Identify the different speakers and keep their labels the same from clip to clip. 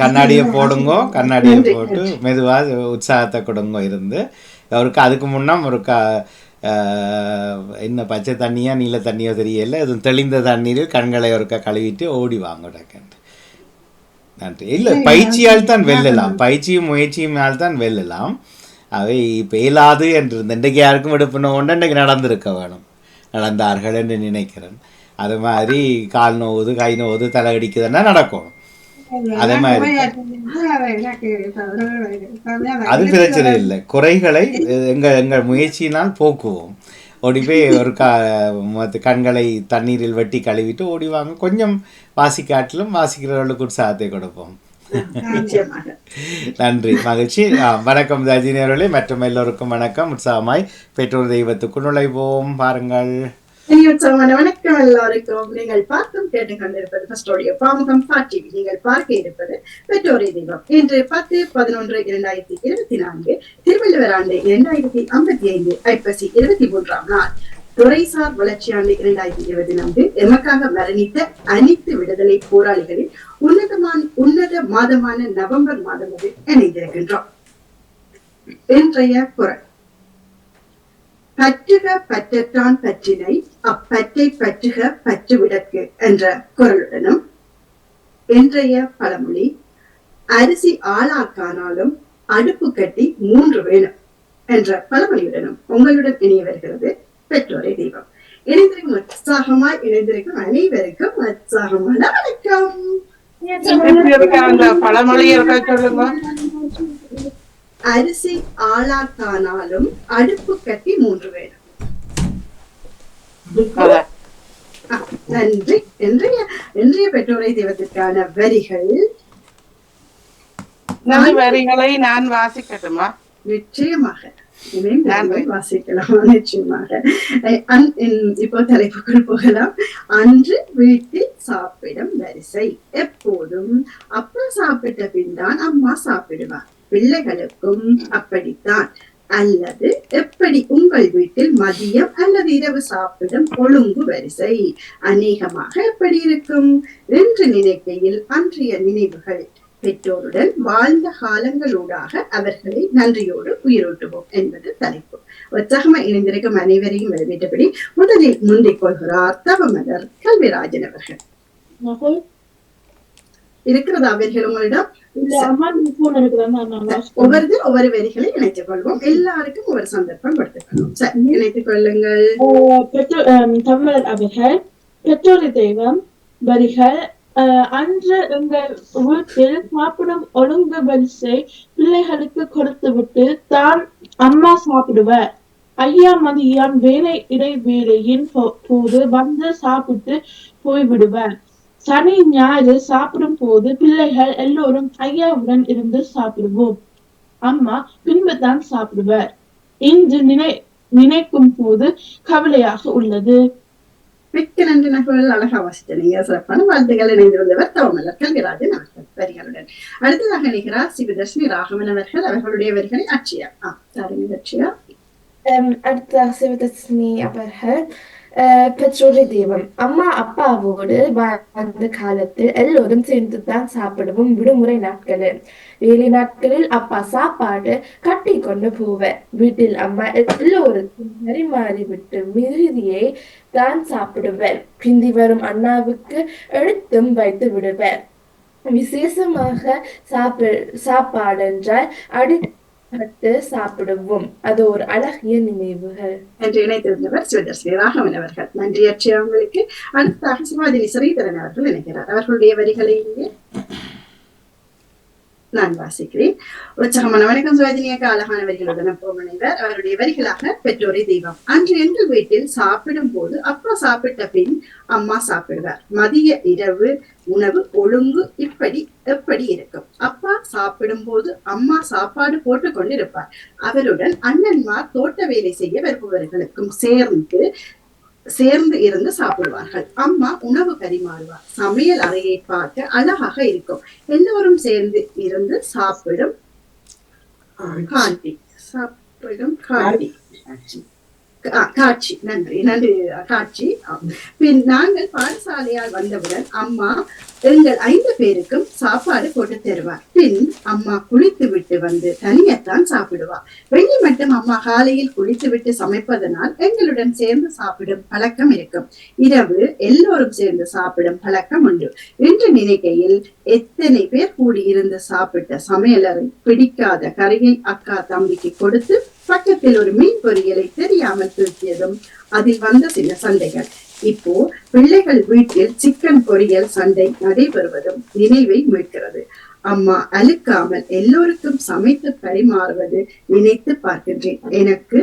Speaker 1: கண்ணாடியை போடுங்கோ, கண்ணாடியை போட்டு மெதுவாக உற்சாகத்தை கொடுங்கோ இருந்து அவருக்கு அதுக்கு முன்னம் ஒரு என்ன பச்சை தண்ணியா நீல தண்ணியோ தெரியல, அது தெளிந்த தண்ணீரில் கண்களை ஒருக்கா கழுவிட்டு ஓடி வாங்க டக்குன்ட்டு. நன்றி. இல்லை, பயிற்சியால் தான் வெல்லலாம், பயிற்சியும் முயற்சியுமால் தான் வெல்லலாம். அவை இப்போ இயலாது என்று இன்றைக்கு யாருக்கும் எடுப்பின ஒன்று இன்றைக்கு நடந்திருக்க வேணும், நடந்தார்கள் என்று நினைக்கிறேன். அது மாதிரி கால் நோவுது, கை நோவுது, தலை அடிக்குதுன்னா நடக்கணும். அதே மாதிரி அது பிரச்சனை இல்லை, குறைகளை எங்கள் முயற்சியினால் போக்குவோம். ஓடி போய் ஒரு கண்களை தண்ணீரில் வெட்டி கழுவிட்டு ஓடி வாங்க. கொஞ்சம் வாசிக்காட்டிலும் வாசிக்கிறவர்களுக்கு உற்சாகத்தை கொடுப்போம். நன்றி, மகிழ்ச்சி. வணக்கம் ரஜினி அவர்களே, மற்றும் எல்லோருக்கும் வணக்கம். உற்சாகமாய் பெற்றோர் தெய்வத்துக்கு நுழைவோம். பாருங்கள்.
Speaker 2: வணக்கம் எல்லோருக்கும். நீங்கள் பார்த்தும் கேட்டுக்கொண்டிருப்பது ஃபர்ஸ்டோடியோ பாமுகம் டிவி. நீங்கள் பார்க்க இருப்பது பெற்றோரை தெய்வம். இன்று 10/11/2024 திருவள்ளுவர் ஆண்டு 2055 ஐப்பசி 23ஆம் நாள், துறைசார் வளர்ச்சி ஆண்டு 2024. எமக்காக மரணித்த அனைத்து விடுதலை போராளிகளின் உன்னத மாதமான நவம்பர் மாதத்தில் இணைந்திருக்கின்றோம். இன்றைய குரல்: பற்றுக பற்றற்றான் பற்றினை, அப்பற்றை பற்றுக பற்றுவிடற்கு என்ற குரலுடனும், இன்றைய பழமொழி: அரிசி ஆளாக்கானாலும் அடுப்பு கட்டி 3 வேணும் என்ற பழமொழியுடனும் உங்களுடன் இணைய வருகிறது பெற்றோரை தெய்வம். இணைந்திருக்கும் உற்சாகமாய் இணைந்திருக்கும் அனைவருக்கும் உற்சாகமான வணக்கம். அரிசி ஆளாக்கானாலும் அடுப்பு கட்டி 3 வேணும். நன்றி. இன்றைய பெற்றோரை தெய்வத்திற்கான வரிகள்.
Speaker 3: வரிகளை நான் வாசிக்கட்டுமா?
Speaker 2: நிச்சயமாக வாசிக்கலாம், நிச்சயமாக. இப்போ தலைப்புக்குள் போகலாம். அன்று வீட்டில் சாப்பிடும் வரிசை. எப்போதும் அப்பா சாப்பிட்ட பின் தான் அம்மா சாப்பிடுவார். பிள்ளைகளுக்கும் அப்படித்தான். அல்லது எப்படி உங்கள் வீட்டில் மதியம் அல்லது இரவு சாப்பிடும் ஒழுங்கு வரிசை அநேகமாக எப்படி இருக்கும் என்று நினைக்கையில் அன்றைய நினைவுகள். பெற்றோருடன் வாழ்ந்த காலங்களூடாக அவர்களை நன்றியோடு உயிரூட்டுவோம் என்பது தலைப்பு. உற்சாகமாக இணைந்திருக்கும் அனைவரையும் வரவேற்றபடி முதலில் முந்திக் கொள்கிறார் தவமலர் கல்விராஜன் அவர்கள். இருக்கிறதா அவர்கள் உங்களிடம்? ஒவ்வொரு வரிகளை இணைத்துக் கொள்வோம். எல்லாருக்கும் ஒரு சந்தர்ப்பம் கொடுத்துக்கணும். சரி, இணைத்துக் கொள்ளுங்கள்.
Speaker 4: தவமலர் அவர்கள். பெற்றோரை தெய்வம் வரிகள். அன்று எங்கள் வீட்டில் சாப்பிடும் ஒழுங்கு வரிசை பிள்ளைகளுக்கு கொடுத்துவிட்டு தான் அம்மா சாப்பிடுவார். ஐயா மதியம் வேலை இடைவேளையின் போது வந்து சாப்பிட்டு போய்விடுவார். சனி ஞாயிறு சாப்பிடும் போது பிள்ளைகள் எல்லோரும் ஐயாவுடன் இருந்து சாப்பிடுவோம். அம்மா பின்பு தான் சாப்பிடுவார். இன்று நினைக்கும் போது கவலையாக உள்ளது.
Speaker 2: மிக்க நன்றி நகர்கள். அழகா வாசித்தீங்க. சிறப்பான வாழ்த்துக்கள். இணைந்திருந்தவர் தவமலர் கல்விராஜன் அவர்கள் வரிகளுடன். அடுத்ததாக இணைகிறார் சிவதர்ஷினி ராகவன் அவர்கள். அவர்களுடைய வரிகளை அட்சியா. அட்சியா.
Speaker 5: அடுத்த சிவதர்ஷினி அவர்கள். பெற்றோரை தெய்வம். அம்மா அப்பாவோடு வாழ்ந்த காலத்தில் எல்லோரும் சேர்ந்துதான் சாப்பிடுவோம். விடுமுறை நாட்களில், வேலை நாட்களில் அப்பா சாப்பாடு கட்டி கொண்டு போவர். வீட்டில் அம்மா எல்லோருக்கும் பரிமாறிவிட்டு மிகுதியை தான் சாப்பிடுவர். பிந்தி வரும் அண்ணாவுக்கு எடுத்தும் வைத்து விடுவர். விசேஷமாக சாப்பாடு என்றால் அடிப்பட்டு சாப்பிடுவோம். அது ஒரு அழகிய நினைவுகள்
Speaker 2: என்று இணைத்திருந்தவர் சிவதர்ஷினி ராகவன் அவர்கள். நன்றி அட்சியா உங்களுக்கு. அடுத்ததாக சிவாதினி ஸ்ரீதரன் அவர்கள் இணைக்கிறார். அவர்களுடைய வரிகளை நான் வாசிக்கிறேன். உற்சாகமான வணக்கம் சுவாதினியாக. அழகான வரிகளுடன் போமணிவர். அவருடைய வரிகளாக பெற்றோரை தெய்வம். அன்று எங்கள் வீட்டில் சாப்பிடும் போது அப்பா சாப்பிட்ட பின் அம்மா சாப்பிடுவார். மதிய இரவு உணவு ஒழுங்கு எப்படி இருக்கும். அப்பா சாப்பிடும் போது அம்மா சாப்பாடு போட்டு கொண்டிருப்பார். அவருடன் அண்ணன்மார் தோட்ட வேலை செய்ய வருபவர்களுக்கும் சேர்ந்து இருந்து சாப்பிடுவார்கள். அம்மா உணவு பரிமாறுவார். சமையல் அறையை பார்க்க அழகாக இருக்கும். எல்லோரும் சேர்ந்து இருந்து சாப்பிடும் காண்டி. காட்சி. நன்றி நன்றி காட்சி. பின் நாங்கள் பாடசாலையால் வந்தவுடன் அம்மா எங்கள் 5 பேருக்கும் சாப்பாடு போட்டு தருவார். பின் அம்மா குளித்து விட்டு வந்து தனியத்தான் சாப்பிடுவார். வெள்ளி மட்டும் அம்மா காலையில் குளித்து விட்டு சமைப்பதனால் எங்களுடன் சேர்ந்து சாப்பிடும் பழக்கம் இருக்கும். இரவு எல்லோரும் சேர்ந்து சாப்பிடும் பழக்கம் உண்டு. என்று நினைக்கையில் எத்தனை பேர் கூடியிருந்து சாப்பிட்ட சமையலறை பிடிக்காத கறியை அக்கா தம்பிக்கு கொடுத்து பக்கத்தில் ஒரு மீன் பொரியலை தெரியாமல் தூக்கியதும் அதில் வந்த சில சண்டைகள். இப்போ பிள்ளைகள் வீட்டில் சிக்கன் பொரியல் சண்டை நடைபெறுவதும் நினைவை மீட்கிறது. அம்மா அழுக்காமல் எல்லோருக்கும் சமைத்து பரிமாறுவது நினைத்து பார்க்கின்றேன். எனக்கு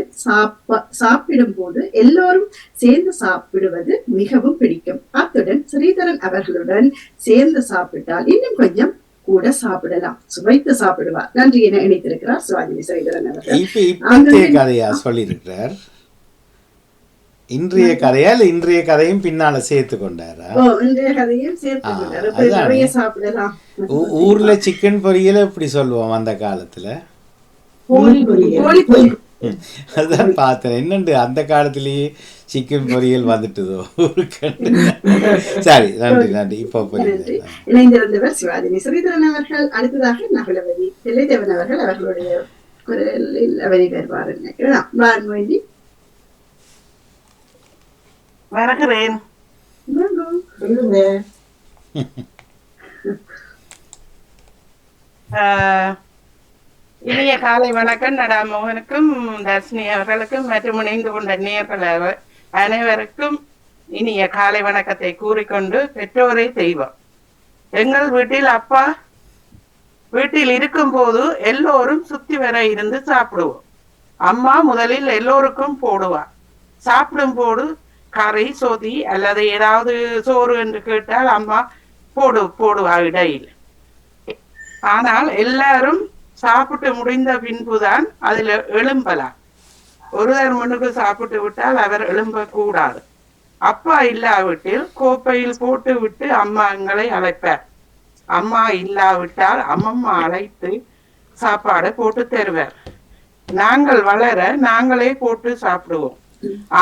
Speaker 2: சாப்பிடும் போது எல்லோரும் சேர்ந்து சாப்பிடுவது மிகவும் பிடிக்கும். அத்துடன் ஸ்ரீதரன் அவர்களுடன் சேர்ந்து சாப்பிட்டால் இன்னும் கொஞ்சம் கூட சாப்பிடலாம், சுவைத்து சாப்பிடுவார். நன்றி என இணைத்திருக்கிறார் சுவாதினி ஸ்ரீதரன் அவர்கள்.
Speaker 1: கதையா சொல்லியிருக்கிறார். இன்றைய கதையா இல்ல இன்றைய கதையும் பின்னால சேர்த்து கொண்டாரா?
Speaker 2: இன்றைய கதையும் சேர்த்து கொண்டாரு. சாப்பிடலாம்.
Speaker 1: ஊர்ல சிக்கன் பொரியல எப்படி சொல்லுவோம் அந்த காலத்துல? அதான் பார்த்தேன். என்னண்டு அந்த காலத்திலேயே சிக்கன் பொரியல் வந்துட்டுதோ. சரி, நன்றி நன்றி. இப்போ புரியுது.
Speaker 2: இணைந்திருந்தவர் சிவாதினி ஸ்ரீதரன் அவர்கள். அடுத்ததாக நகுலவதி தில்லைதேவன் அவர்கள் அவர்களுடைய குரலில் அவரை வருவார் நினைக்கிறேன். வேண்டி
Speaker 3: வருகிறேன். இனிய காலை வணக்கம் நடாமோகனுக்கும் தர்ஷினி அவர்களுக்கும் மற்றும் இணைந்து கொண்ட நேயர்கள் அனைவருக்கும் இனிய காலை வணக்கத்தை கூறிக்கொண்டு, பெற்றோரே தெய்வம். எங்கள் வீட்டில் அப்பா வீட்டில் இருக்கும் போது எல்லோரும் சுத்தி வர இருந்து சாப்பிடுவோம். அம்மா முதலில் எல்லோருக்கும் போடுவார். சாப்பிடும் போது கறி சொதி அல்லது ஏதாவது சோறு என்று கேட்டால் அம்மா போடுவா இடையில். ஆனால் எல்லாரும் சாப்பிட்டு முடிந்த பின்புதான் அதுல எழும்பலாம். ஒருவர் முன்னுக்கு சாப்பிட்டு விட்டால் அவர் எழும்ப கூடாது. அப்பா இல்லாவிட்டில் கோப்பையில் போட்டு விட்டு அம்மா எங்களை அழைப்பார். அம்மா இல்லாவிட்டால் அம்மம்மா அழைத்து சாப்பாடு போட்டு தருவார். நாங்கள் வளர நாங்களே போட்டு சாப்பிடுவோம்.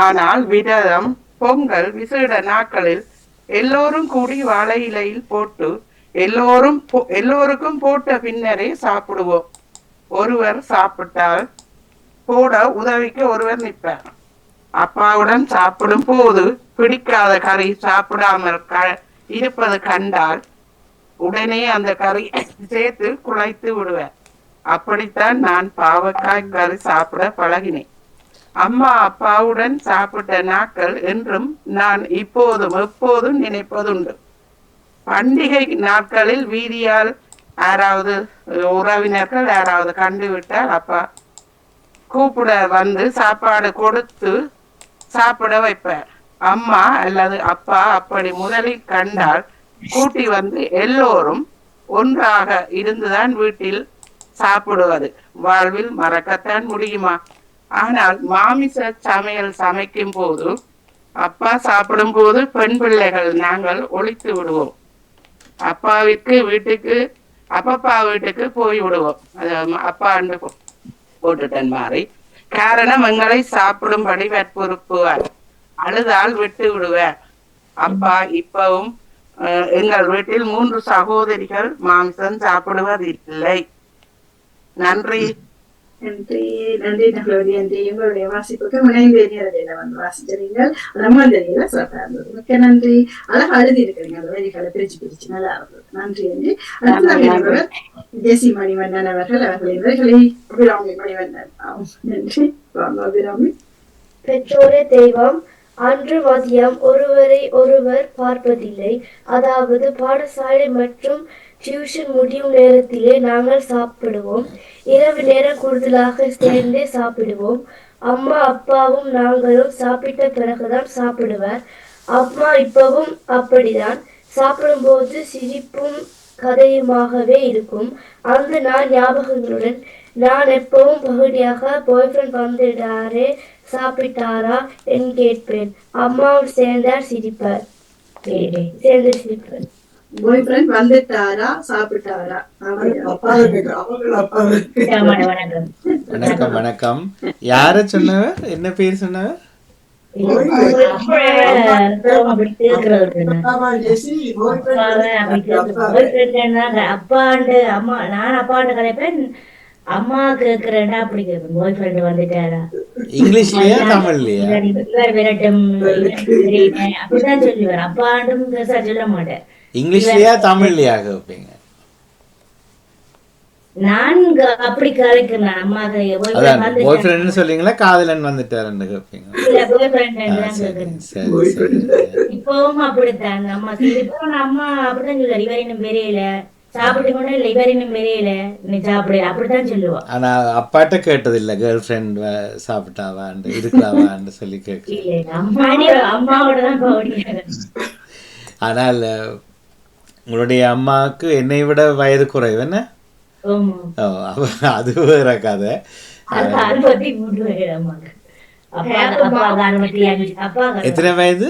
Speaker 3: ஆனால் விரதம், பொங்கல், விசேட நாட்களில் எல்லோரும் கூடி வாழை இலையில் போட்டு எல்லோருக்கும் போட்ட பின்னரே சாப்பிடுவோம். ஒருவர் சாப்பிட்டால் போட உதவிக்கு ஒருவர் நிற்பார். அப்பாவுடன் சாப்பிடும் போது பிடிக்காத கறி சாப்பிடாமல் இருப்பது கண்டால் உடனே அந்த கறி சேர்த்து குழைத்து விடுவார். அப்படித்தான் நான் பாவக்காய் கறி சாப்பிட பழகினேன். அம்மா அப்பாவுடன் சாப்பிட்ட நாட்கள் என்றும் நான் எப்போதும் நினைப்பதுண்டு. பண்டிகை நாட்களில் வீதியால் யாராவது உறவினர்கள் யாராவது கண்டுவிட்டால் அப்பா கூப்பிட வந்து சாப்பாடு கொடுத்து சாப்பிட வைப்பார். அம்மா அல்லது அப்பா அப்படி முதலில் கண்டால் கூட்டி வந்து எல்லோரும் ஒன்றாக இருந்துதான் வீட்டில் சாப்பிடுவது. வாழ்வில் மறக்கத்தான் முடியுமா? ஆனால் மாமிச சமையல் சமைக்கும் போது அப்பா சாப்பிடும் போது பெண் பிள்ளைகள் நாங்கள் ஒழித்து விடுவோம். அப்பப்பா வீட்டுக்கு போய் விடுவோம். அப்பா அண்டு போட்டுட்டன் மாறி. காரணம் எங்களை சாப்பிடும்படி வற்புறுப்புவார். அழுதால் விட்டு விடுவார். அப்பா இப்பவும் எங்கள் வீட்டில் 3 சகோதரிகள் மாமிசம் சாப்பிடுவதில்லை. நன்றி.
Speaker 2: நன்றி நன்றி நகுலவதி. நன்றி. உங்களுடைய வாசிப்புக்கு முனைவேறியதில் வந்து வாசிக்கிறீர்கள். ரமாந்தரியில சிறப்பாக இருந்தது. மிக்க நன்றி. அழகா எழுதி இருக்கிறீங்க. அந்த வரிகளை பிரிச்சு நல்லா இருந்தது. நன்றி நன்றி. அடுத்ததாக தேசி மணிவண்ணன் அவர்கள் அவர்களின் வரிகளை அபிராமி மணிவண்ணன். நன்றி. அபிராமி.
Speaker 5: பெற்றோரே தெய்வம். அன்று மதியம் ஒருவரை ஒருவர் பார்ப்பதில்லை. அதாவது பாடசாலை மற்றும் டியூஷன் முடியும் நேரத்திலே நாங்கள் சாப்பிடுவோம். இரவு நேரம் கூடுதலாக சேர்ந்தே சாப்பிடுவோம். அம்மா அப்பாவும் நாங்களும் சாப்பிட்ட பிறகுதான் சாப்பிடுவார். அம்மா இப்பவும் அப்படிதான். சாப்பிடும்போது சிரிப்பும் கதையுமாகவே இருக்கும். அந்த நாள் ஞாபகங்களுடன் நான் எப்பவும் பகுதியாக பாய்ஃப்ரெண்ட் வந்துடாரே சாப்பிட்டாரா என்று கேட்பேன். அம்மாவும் சேர்ந்து சிரிப்பார்.
Speaker 2: பாய்ஃப்ரெண்ட் வந்துட்டாரா சாப்பிட்டாரா?
Speaker 1: வணக்கம் வணக்கம். யார சொன்னவர்? என்ன பேர் சொன்னவர்?
Speaker 5: அப்படி கேக்குறது அப்பாண்டு அம்மா நான் அப்பாண்டு கதைப்பேன் அம்மா கேக்குறேன்டா அப்படி கேட்பேன் பாய் ஃப்ரெண்ட் வந்துட்டாரா
Speaker 1: இங்கிலீஷ்லயா தமிழ்லையா?
Speaker 5: விரட்டும் அப்படிதான் சொல்லுவேன் அப்பாண்டும் பெருசா சொல்ல மாட்டேன்
Speaker 1: இங்கிலீஷ்லயா தமிழ்லையா கேட்பீங்க?
Speaker 5: நான் அப்படி கதைக்கிறேன் அம்மா
Speaker 1: அதான் பாய் ஃப்ரெண்ட்னு சொல்றீங்களா காதலன் வந்துட்டாருன்னு கேட்பீங்க? சரி சரி.
Speaker 5: இப்பவும் அப்படித்தான் அம்மா இப்போ அம்மா அப்படித்தான் சொல்லுவார் இவர் இன்னும் பெரியல சாப்பிட்டு கொண்டு இல்லை இவர் இன்னும் பெரியல நீ சாப்பிடு அப்படித்தான் சொல்லுவா.
Speaker 1: ஆனா அப்பாட்ட கேட்டது இல்ல கேர்ள் ஃப்ரெண்ட் சாப்பிட்டாவான்னு இருக்கிறாவான்னு சொல்லி கேட்க.
Speaker 5: அம்மாவோட தான் போடியாது.
Speaker 1: ஆனால் உங்களுடைய அம்மாவுக்கு என்னை விட வயது குறைவு என்ன? அது வேற கதை. எத்தனை வயது?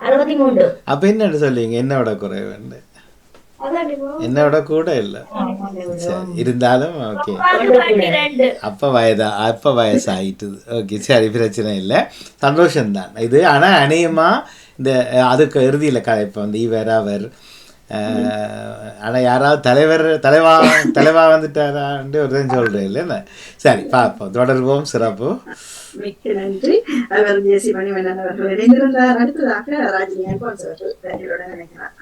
Speaker 5: 63.
Speaker 1: அப்ப என்னன்னு சொல்லுவீங்க என்னோட குறைவுன்னு? என்னோட கூட இல்ல. சரி இருந்தாலும் ஓகே அப்ப வயசாயிட்டுது. ஓகே சரி பிரச்சனை இல்லை சந்தோஷம்தான் இது. ஆனா அநேகமா இந்த அதுக்கு இறுதியில கதைப்ப வந்து இவர் அவர் ஆனா யாராவது தலைவா வந்துட்டாரான்னு ஒரு தான் சொல்றேன் இல்லைன்னு. சரி பார்ப்போம் தொடர்வோம். சிறப்பு.
Speaker 2: மிக்க நன்றி. அவர் ஜேசி மணிவண்ணன் அவர்கள் இணைந்திருந்தார். அடுத்ததாக ராஜினி அல்போன்ஸ் அவர்கள் நினைக்கிறார்.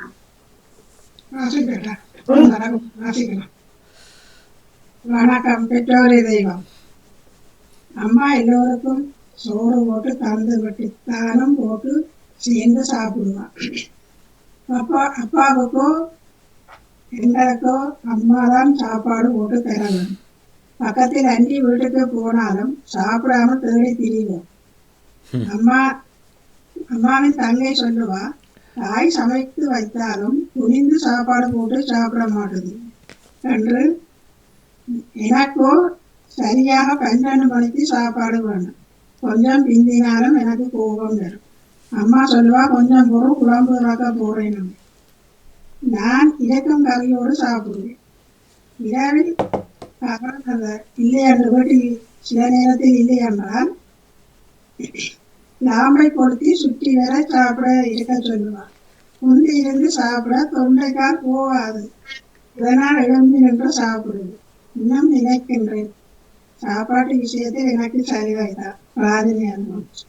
Speaker 6: வணக்கம். பெற்றோரே தெய்வம். அம்மா எல்லோருக்கும் சோறு போட்டு கலந்து வெட்டி தானம் போட்டு சேர்ந்து சாப்பிடுவான். அப்பாவுக்கோ எங்களுக்கோ அம்மா தான் சாப்பாடு போட்டு தர வேண்டும். பக்கத்தில் அண்டி வீட்டுக்கு போனாலும் சாப்பிடாம தேடி திரிவோம். அம்மாவின் தங்கை சொல்லுவா, தாய் சமைத்து வைத்தாலும் குனிந்து சாப்பாடு போட்டு சாப்பிட மாட்டேது என்று. எனக்கோ சரியாக 12 மணிக்கு சாப்பாடு வேணும். கொஞ்சம் பிந்தினாலும் எனக்கு கோபம் வரும். அம்மா சொல்லுவா, கொஞ்சம் பொருள் குழம்பு வைக்க போறேன். நான் இறக்கும் கறியோடு சாப்பிடுவேன். இரவில் இல்லை என்று வீட்டில் சில நேரத்தில் இல்லை என்றால் லாம்பை கொளுத்தி சுற்றி வர சாப்பிட இருக்க சொல்லுவார். முந்தி இருந்து சாப்பிட தொண்டைக்கால் போகாது. இதனால் எழும்பி நின்று சாப்பிடுவேன். இன்னும் நினைக்கின்றேன் சாப்பாட்டு விஷயத்தில் எனக்கு சரிவாய்தான். ராஜினி அனுபவம்.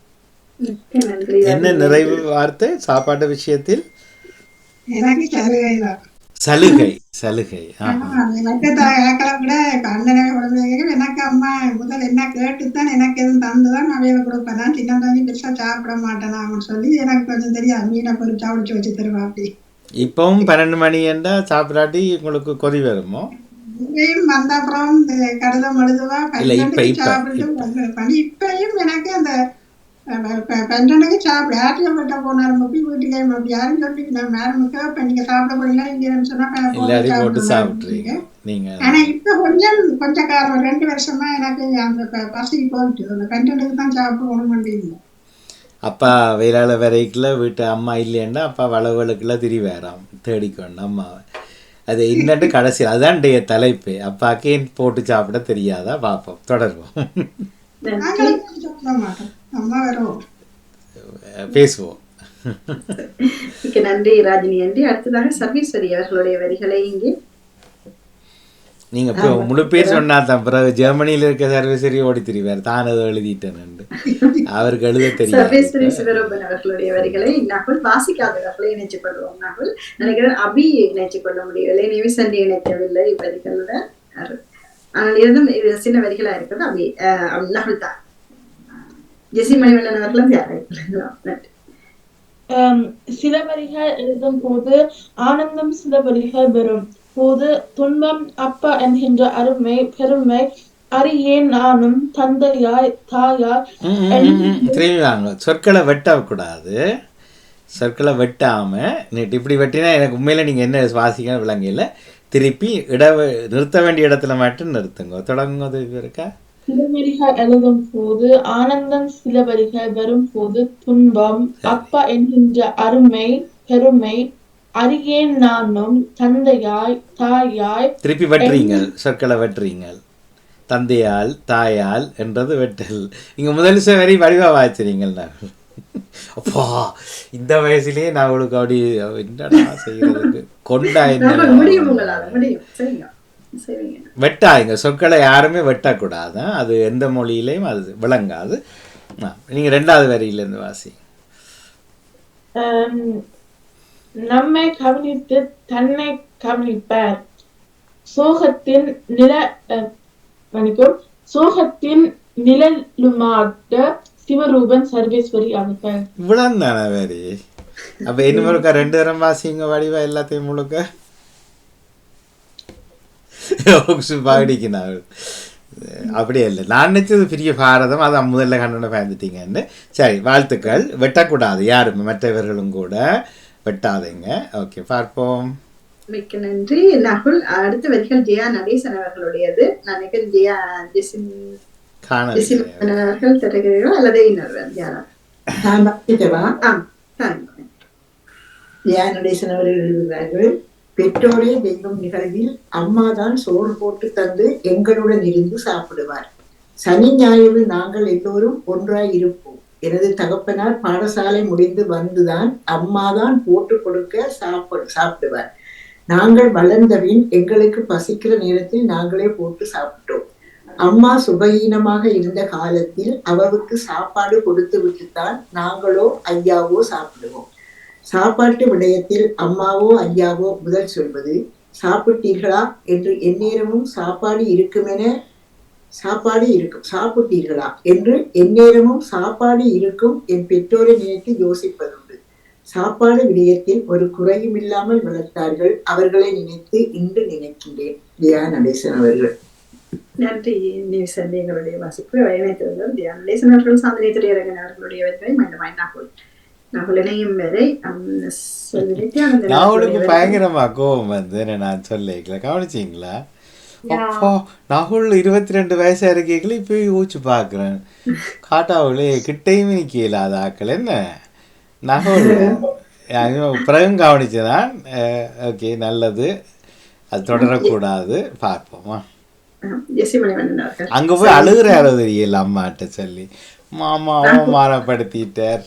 Speaker 1: என்ன நிறைவு வார்த்தை? சாப்பாட்டு விஷயத்தில்
Speaker 6: எனக்கு சலுகைதான்.
Speaker 1: சலுகை
Speaker 6: எனக்கு விட கண்ணனை குழந்தைங்க எனக்கு அம்மா முதல் என்ன கேட்டுத்தான் எனக்கு எதுவும் தந்துதான் அவையில கொடுப்பேன். நான் சின்ன தண்ணி பெருசா சாப்பிட மாட்டேனான்னு சொல்லி எனக்கு கொஞ்சம் தெரியாது. மீனை பொறிச்சா உடிச்சு வச்சு தருவா. அப்படி இப்பவும்
Speaker 1: 12 மணி என்றா சாப்பிடாட்டி உங்களுக்கு கொதி வருமோ?
Speaker 6: இங்கேயும் வந்த அப்புறம் கடிதம் எழுதுவா. சாப்பிட்டு இப்பயும் எனக்கு அந்த 12க்கு சாப்பிட ஆட்டியப்பட்ட போனாலும் அப்படி வீட்டுக்கே அப்படி யாரும் சொல்லிக்கலாம். மேடம் கேட்பேன், நீங்க சாப்பிட போறீங்களா இல்லையான்னு சொன்னா சாப்பிட்றீங்க. ஆனா இப்ப கொஞ்ச காலம் 2 வருஷமா எனக்கு அந்த பசி போயிட்டு அந்த 12க்கு தான் சாப்பிடணும் முடியல.
Speaker 1: அப்பா வேளாள வரைக்குள்ள வீட்டு அம்மா இல்லையாண்டா அப்பா வளவுகளுக்குள்ள திரிவேறாம் தேடிக்கொண்டு அம்மாவை. அது என்னட்டு கடைசியில் அதுதான் தலைப்பு. அப்பாக்கே போட்டு சாப்பிட தெரியாதா? பார்ப்போம் தொடர்வோம். பேசுவோம்.
Speaker 2: நன்றி ராஜினி. நன்றி. அடுத்ததாக சர்வேஸ்வரி அவர்களுடைய வரிகளை இங்கே
Speaker 1: நீங்க இப்போ முழு பேர் சொன்னா தான் பிறகு ஜெர்மனியில இருக்க சர்வேஸ்வரி ஓடி திரிவார். தான் அதை எழுதிட்டேன் அவருக்கு எழுத தெரியும்.
Speaker 2: சர்வேஸ்வரி சிவரூபன் அவர்களுடைய வரிகளை நாங்கள் வாசிக்காதவர்களை இணைச்சுக் கொள்வோம். நாங்கள் நினைக்கிறேன் அபி இணைச்சுக் கொள்ள முடியவில்லை, நிவிசண்டி இணைக்கவில்லை வரிகளோட. ஆனால் இருந்தும் இது சின்ன வரிகளா இருக்கிறது. அபி நகல் தான் ஜெசி மணிவண்ணன் அவர்களும் யாரும்
Speaker 4: சில வரிகள் எழுதும் போது ஆனந்தம் சில வரிகள் பெறும் போது துன்பம் அப்பா என்கின்ற அருமை பெருமை அறியேன் நானும் தந்தையாய் தாயாய்.
Speaker 1: சொற்களை வெட்டக்கூடாது. சொற்களை வெட்டாம நீட்டு இப்படி வெட்டினா எனக்கு உண்மையில நீங்க என்ன வாசிக்க விளங்கல. திருப்பி நிறுத்த வேண்டிய இடத்துல மட்டும் நிறுத்துங்க. தொடங்குவது இருக்கா?
Speaker 4: சில வரிகள் எழுதும் போது ஆனந்தம் சில வரிகள் வரும் போது துன்பம் அப்பா என்கின்ற அருமை பெருமை அறியேன் நானும் தந்தையாய் தாயாய்.
Speaker 1: திருப்பி வெட்டுறீங்கள், சொற்களை வெட்டுறீங்கள். தந்தையால் தாயால் என்றது வெட்டல். இங்க முதல் வரி வடிவா வாய்ச்சிறீங்கள். அப்பா இந்த வயசுலயே நான் அவளுக்கு அப்படி என்னடா செய்யறதுக்கு கொண்டா
Speaker 2: முடியும், உங்களால முடியும். சரிங்க, சரிங்க.
Speaker 1: வெட்டாங்க சொற்களை யாருமே வெட்டக்கூடாது. அது எந்த மொழியிலையும் அது விளங்காது. நீங்க 2வது வரியிலேருந்து வாசி.
Speaker 4: நம்மை கவனித்து தன்னை கவனிப்பார். சோகத்தின் சோகத்தின் நிழலுமாட்ட சிவரூபன் சர்வேஸ்வரி அவர்கள்.
Speaker 1: இவ்வளவு தானே வரி. அப்ப இன்னும் இருக்கா 2 தரம் வாசிங்க வடிவா எல்லாத்தையும் முழுக்க பாடிக்கினாள். அப்படியே இல்லை, நான் நினைச்சது பெரிய பாரதம். அதான் முதல்ல கண்ணனை பயந்துட்டீங்கன்னு. சரி, வாழ்த்துக்கள். வெட்டக்கூடாது யாரும், மற்றவர்களும் கூட வெட்டாதீங்க. ஓகே, பார்ப்போம்.
Speaker 2: மிக்க நன்றி நகுல். அடுத்த வரிகள் ஜெயா நடேசன் அவர்களுடையது. நான் நினைக்கிறேன் ஜெயா அவர்கள் தருகிறீர்கள் அல்லது இன்னொருவர் யாரா?
Speaker 7: ஜெயா நடேசன் அவர்கள் எழுதுகிறார்கள். பெற்றோரே தெய்வம் நிகழ்வில் அம்மாதான் சோறு போட்டு தந்து எங்களுடன் இருந்து சாப்பிடுவார். சனி ஞாயிறு நாங்கள் எல்லோரும் ஒன்றாய் இருப்போம். எனது தகப்பனார் பாடசாலை முடிந்து வந்துதான் அம்மாதான் போட்டு கொடுக்க சாப்பிடுவார். நாங்கள் வளர்ந்தபின் எங்களுக்கு பசிக்கிற நேரத்தில் நாங்களே போட்டு சாப்பிட்டோம். அம்மா சுபஹீனமாக இருந்த காலத்தில் அவருக்கு சாப்பாடு கொடுத்து விட்டுத்தான் நாங்களோ ஐயாவோ சாப்பிடுவோம். சாப்பாட்டு விடயத்தில் அம்மாவோ ஐயாவோ முதல் சொல்வது சாப்பிட்டீர்களா என்று எந்நேரமும் சாப்பிட்டீர்களா என்று எந்நேரமும் சாப்பாடு இருக்கும் என் பெற்றோரை நினைத்து யோசிப்பதுண்டு. சாப்பாடு விடயத்தில் ஒரு குறையும் இல்லாமல் வளர்த்தார்கள். அவர்களை நினைத்து இன்று நினைக்கின்றேன். ஜெயா நடேசன் அவர்கள்.
Speaker 2: நன்றி நியூசன். எங்களுடைய வாசிப்பு வயமைத்திருந்தார் ஜெயா நடேசன் அவர்கள். சாந்தனை துறையரங்கன் அவர்களுடைய வரிகளை மீண்டும் நகுலனையும் வரை
Speaker 1: நாவலுக்கு பயங்கரமா கோபம் வந்து நான் சொல்லிக்கல, கவனிச்சிங்களா? அப்போ நகுல் 22 வயசா இருக்கீங்களா? இப்போ யோசிச்சு பாக்குறேன். காட்டாவுலே கிட்டையும் நிக்கலாத ஆக்கள் என்ன நகுல் பிறகும் கவனிச்சுதான். ஓகே, நல்லது. அது தொடரக்கூடாது. பார்ப்போமா. அங்க போய் அழுகுறாரோ தெரியல அம்மாட்ட சொல்லி. மாமா அவமானப்படுத்திட்டார்.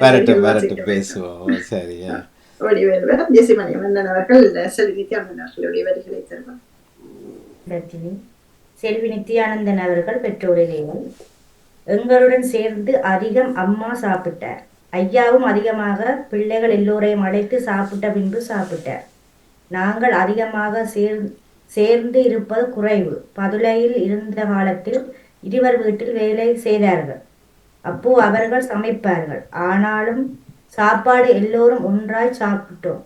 Speaker 1: வரட்டும் பேசுவோம். சரியா?
Speaker 5: செல்வி நித்யானந்தன் அவர்கள் பெற்றோரை தெய்வம். எங்களுடன் சேர்ந்து அதிகம் அம்மா சாப்பிட்டார். ஐயாவும் அதிகமாக பிள்ளைகள் எல்லோரையும் அழைத்து சாப்பிட்ட பின்பு சாப்பிட்டார். நாங்கள் அதிகமாக சேர்ந்து இருப்பது குறைவு. பதுளையில் இருந்த காலத்தில் இருவர் வீட்டில் வேலை செய்தார்கள். அப்போ அவர்கள் சமைப்பார்கள். ஆனாலும் சாப்பாடு எல்லோரும் ஒன்றாய் சாப்பிட்டோம்.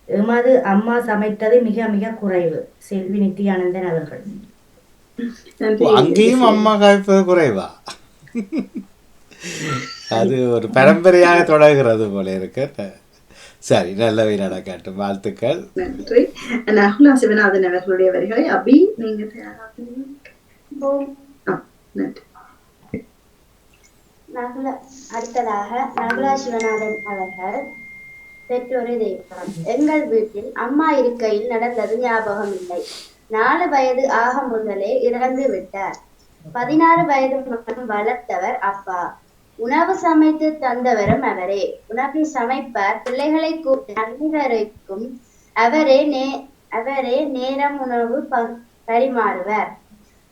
Speaker 5: எமது அம்மா சமைத்தது மிக மிக குறைவு. செல்வி நித்யானந்தன் அவர்கள்.
Speaker 1: அங்கேயும் அம்மா காய்ப்பது குறைவா? அது ஒரு பரம்பரையாக தொடர்கிறது போல இருக்கு. சரி, நல்லவை நடக்கட்டும். வாழ்த்துக்கள்.
Speaker 2: நன்றி. நகுலா சிவநாதன் அவர்களுடைய வரிகளை அபி நீங்க நன்றி.
Speaker 8: அடுத்ததாக நகுலா சிவநாதன் அவர்கள் பெற்றோரை தெய்வம். எங்கள் வீட்டில் அம்மா இருக்கையில் நடந்தது ஞாபகம் இல்லை. 4 வயது ஆக முதலே இறந்து விட்டார். 16 வயது மட்டும் வளர்த்தவர் அப்பா. உணவு சமைத்து தந்தவரும் அவரே. உணவை சமைப்பார். பிள்ளைகளை அனைவருக்கும் அவரே நேரம் உணவு பரிமாறுவார்.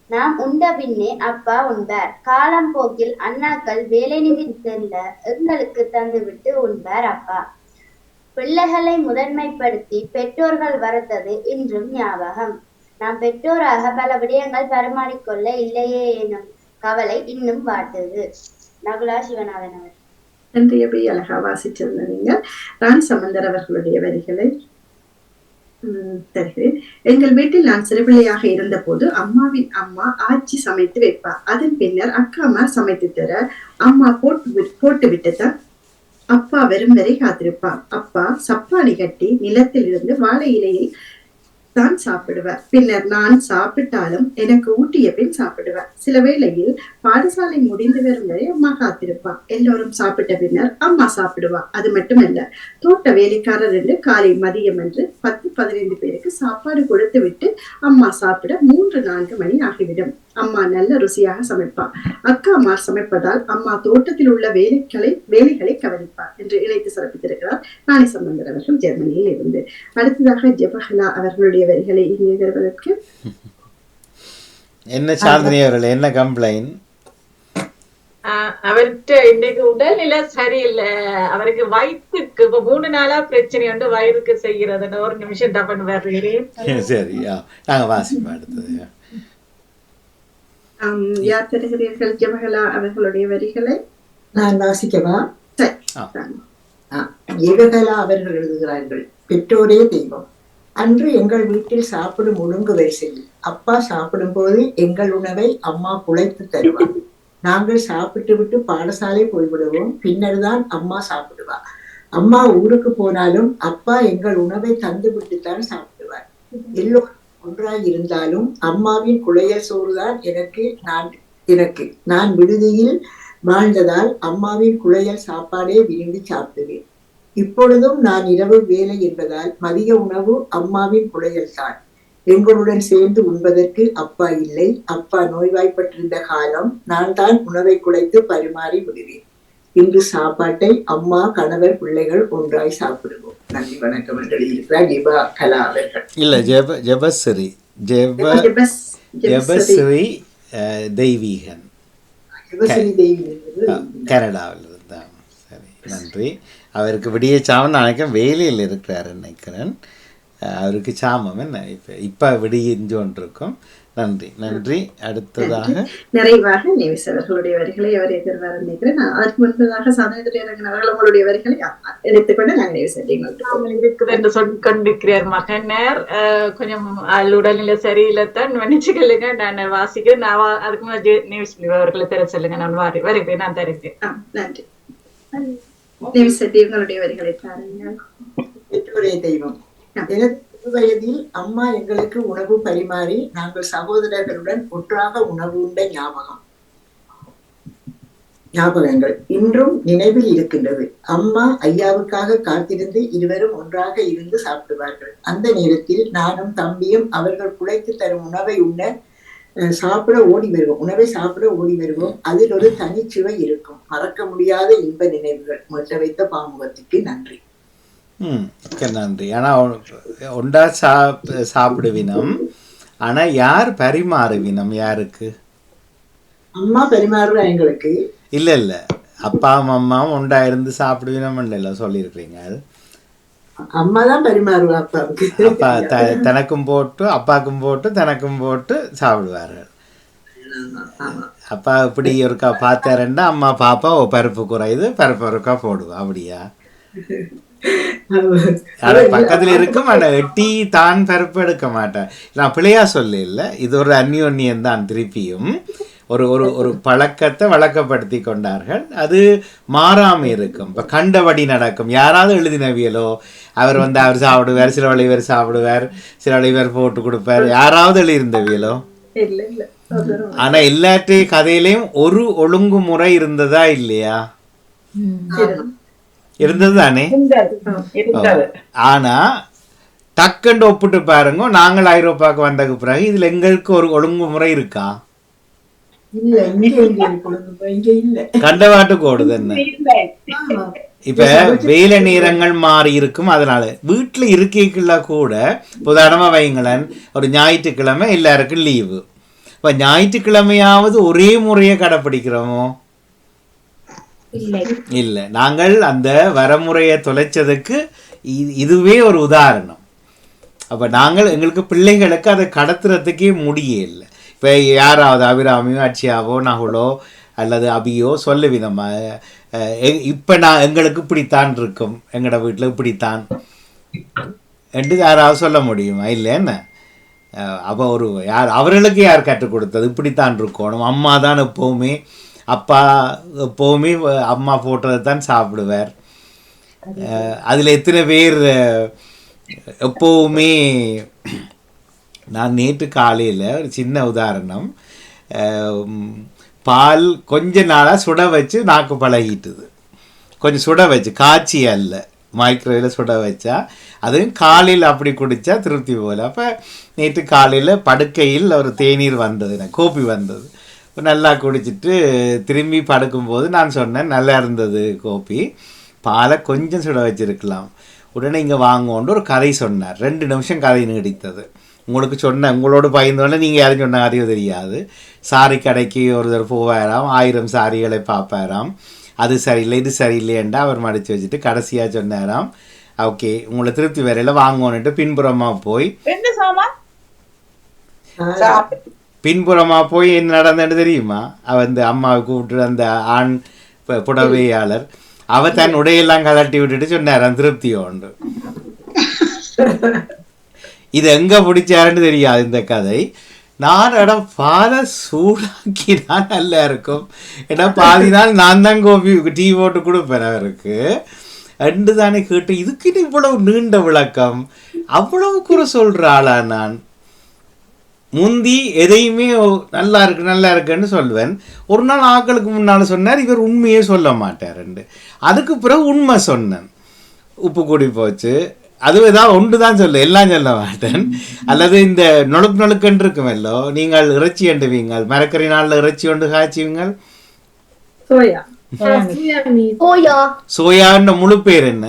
Speaker 8: நாம் உண்ட பின்னே அப்பா உண்பார். காலம் போக்கில் அண்ணாக்கள் வேலை நிமித்தல்ல எங்களுக்கு தந்துவிட்டு உண்பார் அப்பா. பிள்ளைகளை முதன்மைப்படுத்தி பெற்றோர்கள் வளர்த்தது இன்றும் ஞாபகம். நாம் பெற்றோராக பல விடயங்கள் பரிமாறிக்கொள்ள இல்லையே எனும் கவலை இன்னும் வாட்டுது. நகுலா சிவநாதன் அவர்.
Speaker 2: நன்றி அபி. அழகா வாசிச்சிருந்தீங்க. ராணி சம்பந்தர் அவர்களுடைய வரிகளை தருகிறேன். எங்கள் வீட்டில் நான் சிறுபிள்ளையாக இருந்த போது அம்மாவின் அம்மா ஆச்சி சமைத்து வைப்பார். அதன் பின்னர் அக்கா சமைத்து தர அம்மா போட்டு விட்டுதான் அப்பா வெறும் வரை காத்திருப்பார். அப்பா சப்பாளி கட்டி நிலத்தில் இருந்து வாழை இலையை தான் சாப்பிடுவார். பின்னர் நான் சாப்பிட்டாலும் எனக்கு ஊட்டிய பின் சாப்பிடுவார். சில வேளையில் பாடசாலை முடிந்து வரும் வரை அம்மா காத்திருப்பார். எல்லோரும் சாப்பிட்ட பின்னர் அம்மா சாப்பிடுவார். அது மட்டுமல்ல, தோட்ட வேலைக்காரர் என்று காலை மதியம் என்று 10-15 பேருக்கு சாப்பாடு கொடுத்து விட்டு அம்மா சாப்பிட 3-4 மணி ஆகிவிடும். அம்மா நல்ல ருசியாக சமைப்பார். அக்காமார் சமைப்பதால் அம்மா தோட்டத்தில் உள்ள வேலைகளை கவனிப்பார் என்று இணைத்து சிறப்பித்திருக்கிறார் ராணி சம்பந்தர் அவர்கள் ஜெர்மனியில் இருந்து. அடுத்ததாக ஜெபஹலா அவர்களுடைய வரிகளை இங்கே வருவதற்கு
Speaker 1: என்ன சாந்தினி அவர்கள் என்ன கம்ப்ளைண்ட்?
Speaker 9: அவர்கிட்ட இன்றைக்கு உடல்நிலை சரியில்லை. அவருக்கு வயிற்றுக்கு இப்ப 3 நாளா பிரச்சனை உண்டு. வயிறுக்கு செய்யறது ஒரு நிமிஷம் டப்பன் வருகிறேன்.
Speaker 1: சரியா, நாங்க வாசிப்போம் அடுத்தது.
Speaker 2: யார் தருகிறீர்கள் ஜெபஹலா அவர்களுடைய வரிகளை?
Speaker 7: நான் வாசிக்கவா? ஜெபஹலா அவர்கள் எழுதுகிறார்கள். பெற்றோரே தெய்வம். அன்று எங்கள் வீட்டில் சாப்பிடும் ஒழுங்கு வரிசையில் அப்பா சாப்பிடும் போது எங்கள் உணவை அம்மா குழைத்து தருவார். நாங்கள் சாப்பிட்டு விட்டு பாடசாலை போய்விடுவோம். பின்னர் தான் அம்மா சாப்பிடுவார். அம்மா ஊருக்கு போனாலும் அப்பா எங்கள் உணவை தந்து விட்டுத்தான் சாப்பிடுவார். எல்லோரும் ஒன்றாய் இருந்தாலும் அம்மாவின் குழையல் சோறுதான் எனக்கு நான் விடுதியில் வாழ்ந்ததால் அம்மாவின் குழையல் சாப்பாடே விரும்பி சாப்பிடுவேன். இப்பொழுதும் நான் இரவு வேலை என்பதால் மதிய உணவு அம்மாவின் குழையல் தான். எங்களுடன் சேர்ந்து உண்பதற்கு அப்பா இல்லை. அப்பா நோய்வாய்ப்பட்டிருந்த காலம் நான் தான் உணவை குழைத்து பரிமாறி விடுவேன். இன்று சாப்பாட்டை அம்மா, கணவர், பிள்ளைகள் ஒன்றாய் சாப்பிடுவோம். நன்றி, வணக்கம் என்று இருக்கிறார் ஜெபஹலா அவர்கள்.
Speaker 1: இல்ல ஜெபஸ்ரீ தெய்வீகன் கனடாவில் இருந்தான். சரி, நன்றி. அவருக்கு விடிய சாமம் நினைக்கிறேன், வேலையில் இருக்கிறார் நினைக்கிறேன். அவருக்கு சாமம் என்ன இப்ப விடிஞ்சோன்றிருக்கும். நன்றி நன்றி. அடுத்ததாக
Speaker 2: நிறைவாக நேவிஸ் அவர்களுடைய வரிகளை அவர் எதிர்வர நினைக்கிறேன். அதற்கு முன்பதாக சாதனை அவர்களுடைய வரிகளை எடுத்துக்கொண்டு நாங்கள் நேவிஸ்
Speaker 9: என்று சொல்லிக்கொண்டிருக்கிறார் மகனர். கொஞ்சம் உடல்நிலை சரியில்லைத்தான் நினைச்சுக்கலுங்க. நான் வாசிக்கிறேன். நான் அதுக்கு முன்னாடி நேவிஸ் அவர்களை தர சொல்லுங்க. நான் வருகிறேன். நான் தருகிறேன்.
Speaker 2: நன்றி. நேவிஸ் உங்களுடைய வரிகளை தாருங்கள்.
Speaker 7: பெற்றோரே தெய்வம். எனக்கு வயதில் அம்மா எங்களுக்கு உணவு பரிமாறி நாங்கள் சகோதரர்களுடன் ஒன்றாக உணவு உண்ட ஞாபகங்கள் இன்றும் நினைவில் இருக்கின்றது. அம்மா ஐயாவுக்காக காத்திருந்து இருவரும் ஒன்றாக இருந்து சாப்பிடுவார்கள். அந்த நேரத்தில் நானும் தம்பியும் அவர்கள் குழைத்து தரும் உணவை சாப்பிட ஓடி வருவோம். அதில் ஒரு தனிச்சுவை இருக்கும். மறக்க முடியாத இன்ப நினைவுகள். மொட்ட வைத்த பாமுகத்துக்கு நன்றி.
Speaker 1: நன்றி. ஆனா ஒன்றா சாப்பிடுவினம். ஆனா யார் பரிமாறுவினம்? யாருக்கு?
Speaker 7: அம்மா பரிமாறுறா எங்களுக்கு.
Speaker 1: இல்ல அப்பாவும் அம்மாவும் ஒன்றா இருந்து சாப்பிடுவினம் இல்ல சொல்லியிருக்கீங்க.
Speaker 7: அம்மா தான் பரிமாறுவா அப்பாவுக்கு.
Speaker 1: அப்பா தனக்கும் போட்டு அப்பாக்கும் போட்டு தனக்கும் போட்டு சாப்பிடுவார்கள். அப்பா இப்படி ஒருக்கா பார்த்தாருன்னா அம்மா பாப்பா பருப்பு குறையுது, பருப்பு ஒருக்கா போடுவா. அப்படியா? பக்கத்துல இருக்கும். ஆனா எட்டி தான் பருப்பு எடுக்க மாட்டேன். நான் பிள்ளையா சொல்ல இல்லை. இது ஒரு அந்யோன்யம் தான். திருப்பியும் ஒரு ஒரு பழக்கத்தை வழக்கப்படுத்தி கொண்டார்கள். அது மாறாம இருக்கும். இப்ப கண்டபடி நடக்கும். யாராவது எழுதினவியலோ அவர் அவர் சாப்பிடுவார், சில வழிவர் சாப்பிடுவார், சில வழிவர் போட்டு கொடுப்பார், யாராவது எழுதியிருந்தவியலோ. ஆனா எல்லாற்றையும் கதையிலையும் ஒரு ஒழுங்குமுறை இருந்ததா இல்லையா? இருந்தது தானே. ஆனா டக்குண்டு ஒப்பிட்டு பாருங்க. நாங்கள் ஐரோப்பாவுக்கு வந்ததுக்கு பிறகு இதுல எங்களுக்கு ஒரு ஒழுங்குமுறை இருக்கா? கண்டவாட்டுக்கு ஓடுது என்ன? இப்ப வேலை நேரங்கள் மாறி இருக்கும். அதனால வீட்டுல இருக்கைக்குள்ள கூட உதாரணமா வைங்களேன், ஒரு ஞாயிற்றுக்கிழமை எல்லாருக்கும் லீவு. இப்ப ஞாயிற்றுக்கிழமையாவது ஒரே முறையை கடைப்பிடிக்கிறோமோ? இல்ல. நாங்கள் அந்த வரமுறையை தொலைச்சதுக்கு இதுவே ஒரு உதாரணம். அப்ப நாங்கள் எங்களுக்கு பிள்ளைகளுக்கு அதை கடத்துறதுக்கே முடியல. இப்ப யாராவது அபிராமியோ அட்சியாவோ நகுலோ அல்லது அபியோ சொல்ல விதமா இப்ப எங்களுக்கு இப்படித்தான் இருக்கும், எங்களோட வீட்டுல இப்படித்தான் என்று யாராவது சொல்ல முடியுமா? இல்லை என்ன? அப்ப அவர்களுக்கு யார் கற்றுக் கொடுத்தது? இப்படித்தான் இருக்கணும். அம்மா தான் எப்பவுமே, அப்பா எப்போவுமே அம்மா போட்டதை தான் சாப்பிடுவார். அதில் எத்தனை பேர் எப்போவுமே. நான் நேற்று காலையில் ஒரு சின்ன உதாரணம், பால் கொஞ்ச நாளாக சுட வச்சு நாக்கு பழகிட்டுது. கொஞ்சம் சுட வச்சு, காய்ச்சி அல்ல, மைக்ரோவேவில் சுட வச்சா, அதுவும் காலையில் அப்படி குடித்தா திருப்தி போல். அப்போ நேற்று காலையில் படுக்கையில் ஒரு தேநீர் வந்தது, எனக்கு கோப்பி வந்தது. நல்லா குடிச்சிட்டு திரும்பி படுக்கும்போது நான் சொன்னேன், நல்லா இருந்தது கோப்பி, பாலை கொஞ்சம் சுட வச்சிருக்கலாம், உடனே இங்கே வாங்குவோன்னு ஒரு கதை சொன்னார். 2 நிமிஷம் கதை நீடித்தது. உங்களுக்கு சொன்ன உங்களோட பயந்தோடனே நீங்கள் யாரும் சொன்ன கதையோ தெரியாது. சாரி கடைக்கு ஒருத்தர் போவாராம், 1000 சாரிகளை பார்ப்பாராம், அது சரியில்லை இது சரியில்லையேண்டா அவர் மடித்து வச்சுட்டு கடைசியாக சொன்னாராம், ஓகே உங்களை திருப்தி வரையில் வாங்குவோன்னுட்டு பின்புறமாக போய் என்ன நடந்தது தெரியுமா? அந்த அம்மாவை கூப்பிட்டு அந்த ஆண் புடவையாளர் அவர் தன் உடையெல்லாம் கலட்டி விட்டுட்டு சொன்னாராம் திருப்தியோண்டு. இது எங்கே பிடிச்சாருன்னு தெரியாது இந்த கதை. நான் இடம் பாலை சூடாக்கினா நல்லா இருக்கும், ஏன்னா பாதி நாள் நான் தான் கோபி டீ போட்டு கொடுப்பேன் அவருக்கு. 2 தானே கேட்டு இதுக்கிட்ட இவ்வளவு நீண்ட விளக்கம், அவ்வளவு குறை சொல்கிற ஆளா நான்? முந்தி எதையுமே நல்லா இருக்குன்னு சொல்லுவேன். ஒரு நாள் ஆக்களுக்கு முன்னால் சொன்னார், இவர் உண்மையே சொல்ல மாட்டார். அதுக்கு பிறகு உண்மை சொன்னேன், உப்பு கூடி போச்சு, அது ஏதாவது ஒன்று தான் சொல்ல, எல்லாம் சொல்ல மாட்டேன். அல்லது இந்த நொழுக்கன்று இருக்குமல்லோ, நீங்கள் இறைச்சி எண்டுவீங்கள், மரக்கறி நாளில் இறைச்சி ஒன்று காய்ச்சுவீங்கள், சோயான்ற முழு பேர் என்ன?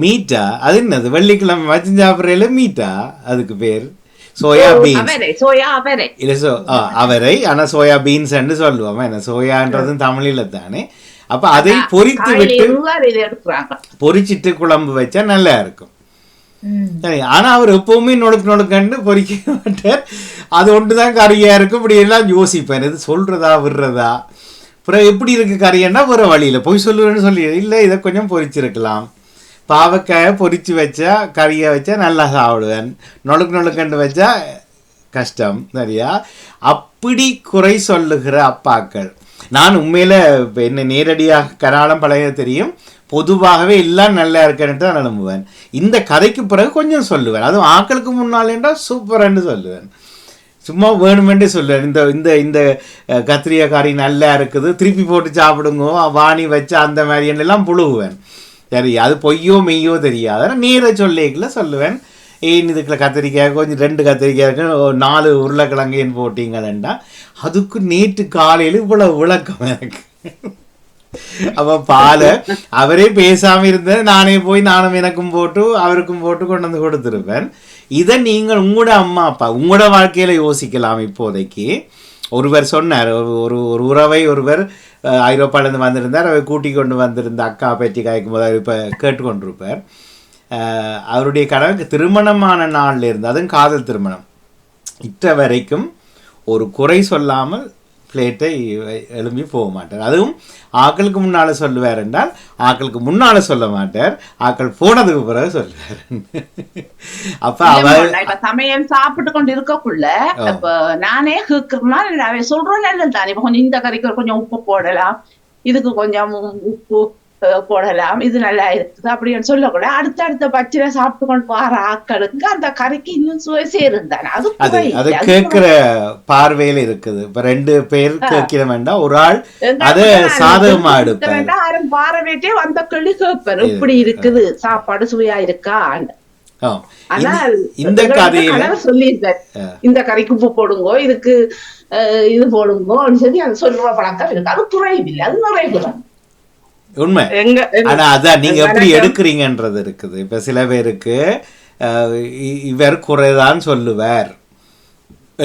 Speaker 1: மீட்டா? அது என்னது? வெள்ளிக்கிழமை வச்சு சாப்பிட்றதுல மீட்டா அதுக்கு பேர்? சோயா பீன்ஸ் இல்லை, அவரை. ஆனால் சோயா பீன்ஸ் சொல்லுவோம், என்ன சோயான்றதும் தமிழில் தானே. அப்ப அதை பொரித்து விட்டு பொரிச்சிட்டு குழம்பு வச்சா நல்லா இருக்கும். ஆனா அவர் எப்பவுமே நொழுக்கண்டு பொரிக்க மாட்டார். அது ஒன்றுதான் கறியா இருக்கும். இப்படி எல்லாம் யோசிப்பேன், இது சொல்றதா விடுறதா, அப்புறம் எப்படி இருக்கு கறியன்னா வேற வழியில போய் சொல்லுவேன்னு சொல்லி, இல்லை இதை கொஞ்சம் பொரிச்சிருக்கலாம், பாவக்காயை பொரிச்சு வச்சா கறியை வச்சா நல்லா சாப்பிடுவேன், நொழுக்கண்டு வச்சா கஷ்டம், சரியா? அப்படி குறை சொல்லுகிற அப்பாக்கள். நான் உண்மையில் என்னை நேரடியாக கராளம் பழக தெரியும், பொதுவாகவே எல்லாம் நல்லா இருக்கேன்ட்டு தான் நம்புவேன். இந்த கதைக்கு பிறகு கொஞ்சம் சொல்லுவேன், அதுவும் ஆக்களுக்கு முன்னால் என்றால் சூப்பர்ன்னு சொல்லுவேன், சும்மா வேணுமென்றே சொல்லுவேன். இந்த இந்த இந்த கத்திரிக்காய் நல்லா இருக்குது, திருப்பி போட்டு சாப்பிடுங்க, வாணி வச்சு அந்த மாதிரி எல்லாம் புழுகுவேன். சரி, அது பொய்யோ மெய்யோ தெரியாது, ஆனால் நேர சொல்லிக்கல சொல்லுவேன். இதுக்குள்ள கத்திரிக்காய் கொஞ்சம் 2 கத்திரிக்காய்க்கு 4 உருளைக்கிழங்கைன்னு போட்டிங்களேண்டா, அதுக்கு நேற்று காலையில் இவ்வளவு விளக்கம் எனக்கு. அப்போ பாலை அவரே பேசாமல் இருந்தேன், நானே போய் நானும் எனக்கும் போட்டு அவருக்கும் போட்டு கொண்டு வந்து கொடுத்துருப்பேன். இதை நீங்கள் உங்களோட அம்மா அப்பா உங்களோட வாழ்க்கையில் யோசிக்கலாம். இப்போதைக்கு ஒருவர் சொன்னார், ஒரு உறவை ஒருவர் ஐரோப்பாவிலேருந்து வந்திருந்தார், அவர் கூட்டி கொண்டு வந்திருந்த அக்கா பேட்டி காய்க்கும் போது அவர் இப்போ கேட்டுக்கொண்டிருப்பார். அவருடைய கணவருக்கு திருமணமான நாளில் இருந்து, அதுவும் காதல் திருமணம், இட்ட வரைக்கும் ஒரு குறை சொல்லாமல் பிளேட்டை எழும்பி போக மாட்டார். அதுவும் ஆக்களுக்கு முன்னால் சொல்லுவார் என்றால் ஆக்களுக்கு முன்னால் சொல்ல மாட்டார், ஆக்கள் போனதுக்கு பிறகு சொல்லுவார். அப்ப அவர்
Speaker 10: சமையல் சாப்பிட்டு கொண்டு இருக்கக்குள்ள இப்ப நானே கேட்கறேன்னா சொல்றேன் நல்லது தானே, இப்ப கொஞ்சம் இந்த கறிக்கு கொஞ்சம் உப்பு போடலாம், இதுக்கு கொஞ்சம் உப்பு போடலாம், இது நல்லா இருக்குது அப்படின்னு சொல்லக்கூட அடுத்தடுத்த பட்சத்துல சாப்பிட்டு கொண்டு போற ஆக்களுக்கு அந்த கறிக்கு இன்னும் சுவை சேருந்தானே.
Speaker 1: அது கேட்கிற பார்வையில இருக்குது. இப்ப 2 பேர் கேட்கிற வேண்டாம், ஒரு ஆள் அதை சாதகமா எடுப்பேன்,
Speaker 10: யாரும் பார்வையிட்டே வந்த கேள்வி கேட்பேன், இப்படி இருக்குது சாப்பாடு சுவையா இருக்கா. இந்த கதையில சொல்லியிருக்காரு, இந்த கறிக்கு உப்பு போடுங்கோ, இதுக்கு இது போடுங்கோ சொல்லி அது சொல்லுவ பழக்கம் இருக்கு. அது குறைவில்லை, அது நிறைவுதான்
Speaker 1: உண்மை. ஆனா அதான் நீங்க எப்படி எடுக்கிறீங்கன்றது இருக்குது. இப்ப சில பேருக்கு இவர் குறைதான் சொல்லுவார்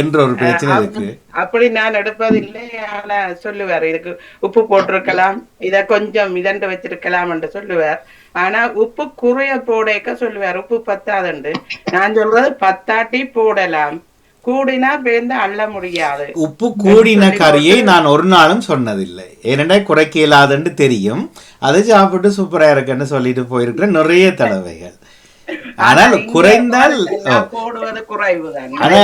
Speaker 1: என்ற ஒரு பிரச்சனை இருக்கு.
Speaker 3: அப்படி நான் எடுப்பதில்லை, ஆனா சொல்லுவார் இதுக்கு உப்பு போட்டிருக்கலாம், இத கொஞ்சம் இதண்டு வச்சிருக்கலாம் என்று சொல்லுவார். ஆனா உப்பு குறைய போடக்க சொல்லுவார், உப்பு பத்தாதுண்டு. நான் சொல்றது பத்தாட்டி போடலாம், கூடினா பேர்ந்து அள்ள முடியாது.
Speaker 1: உப்பு கூடின கறியை நான் ஒரு நாளும் சொன்னதில்லை, ஏனென்றா குறைக்க இயலாதுன்னு தெரியும். அதை சாப்பிட்டு சூப்பரா இருக்குன்னு சொல்லிட்டு போயிருக்கிறேன் நிறைய தடவைகள். ஆனால் குறைந்தால்
Speaker 3: போடுவது குறைவுதான்.
Speaker 1: ஆனா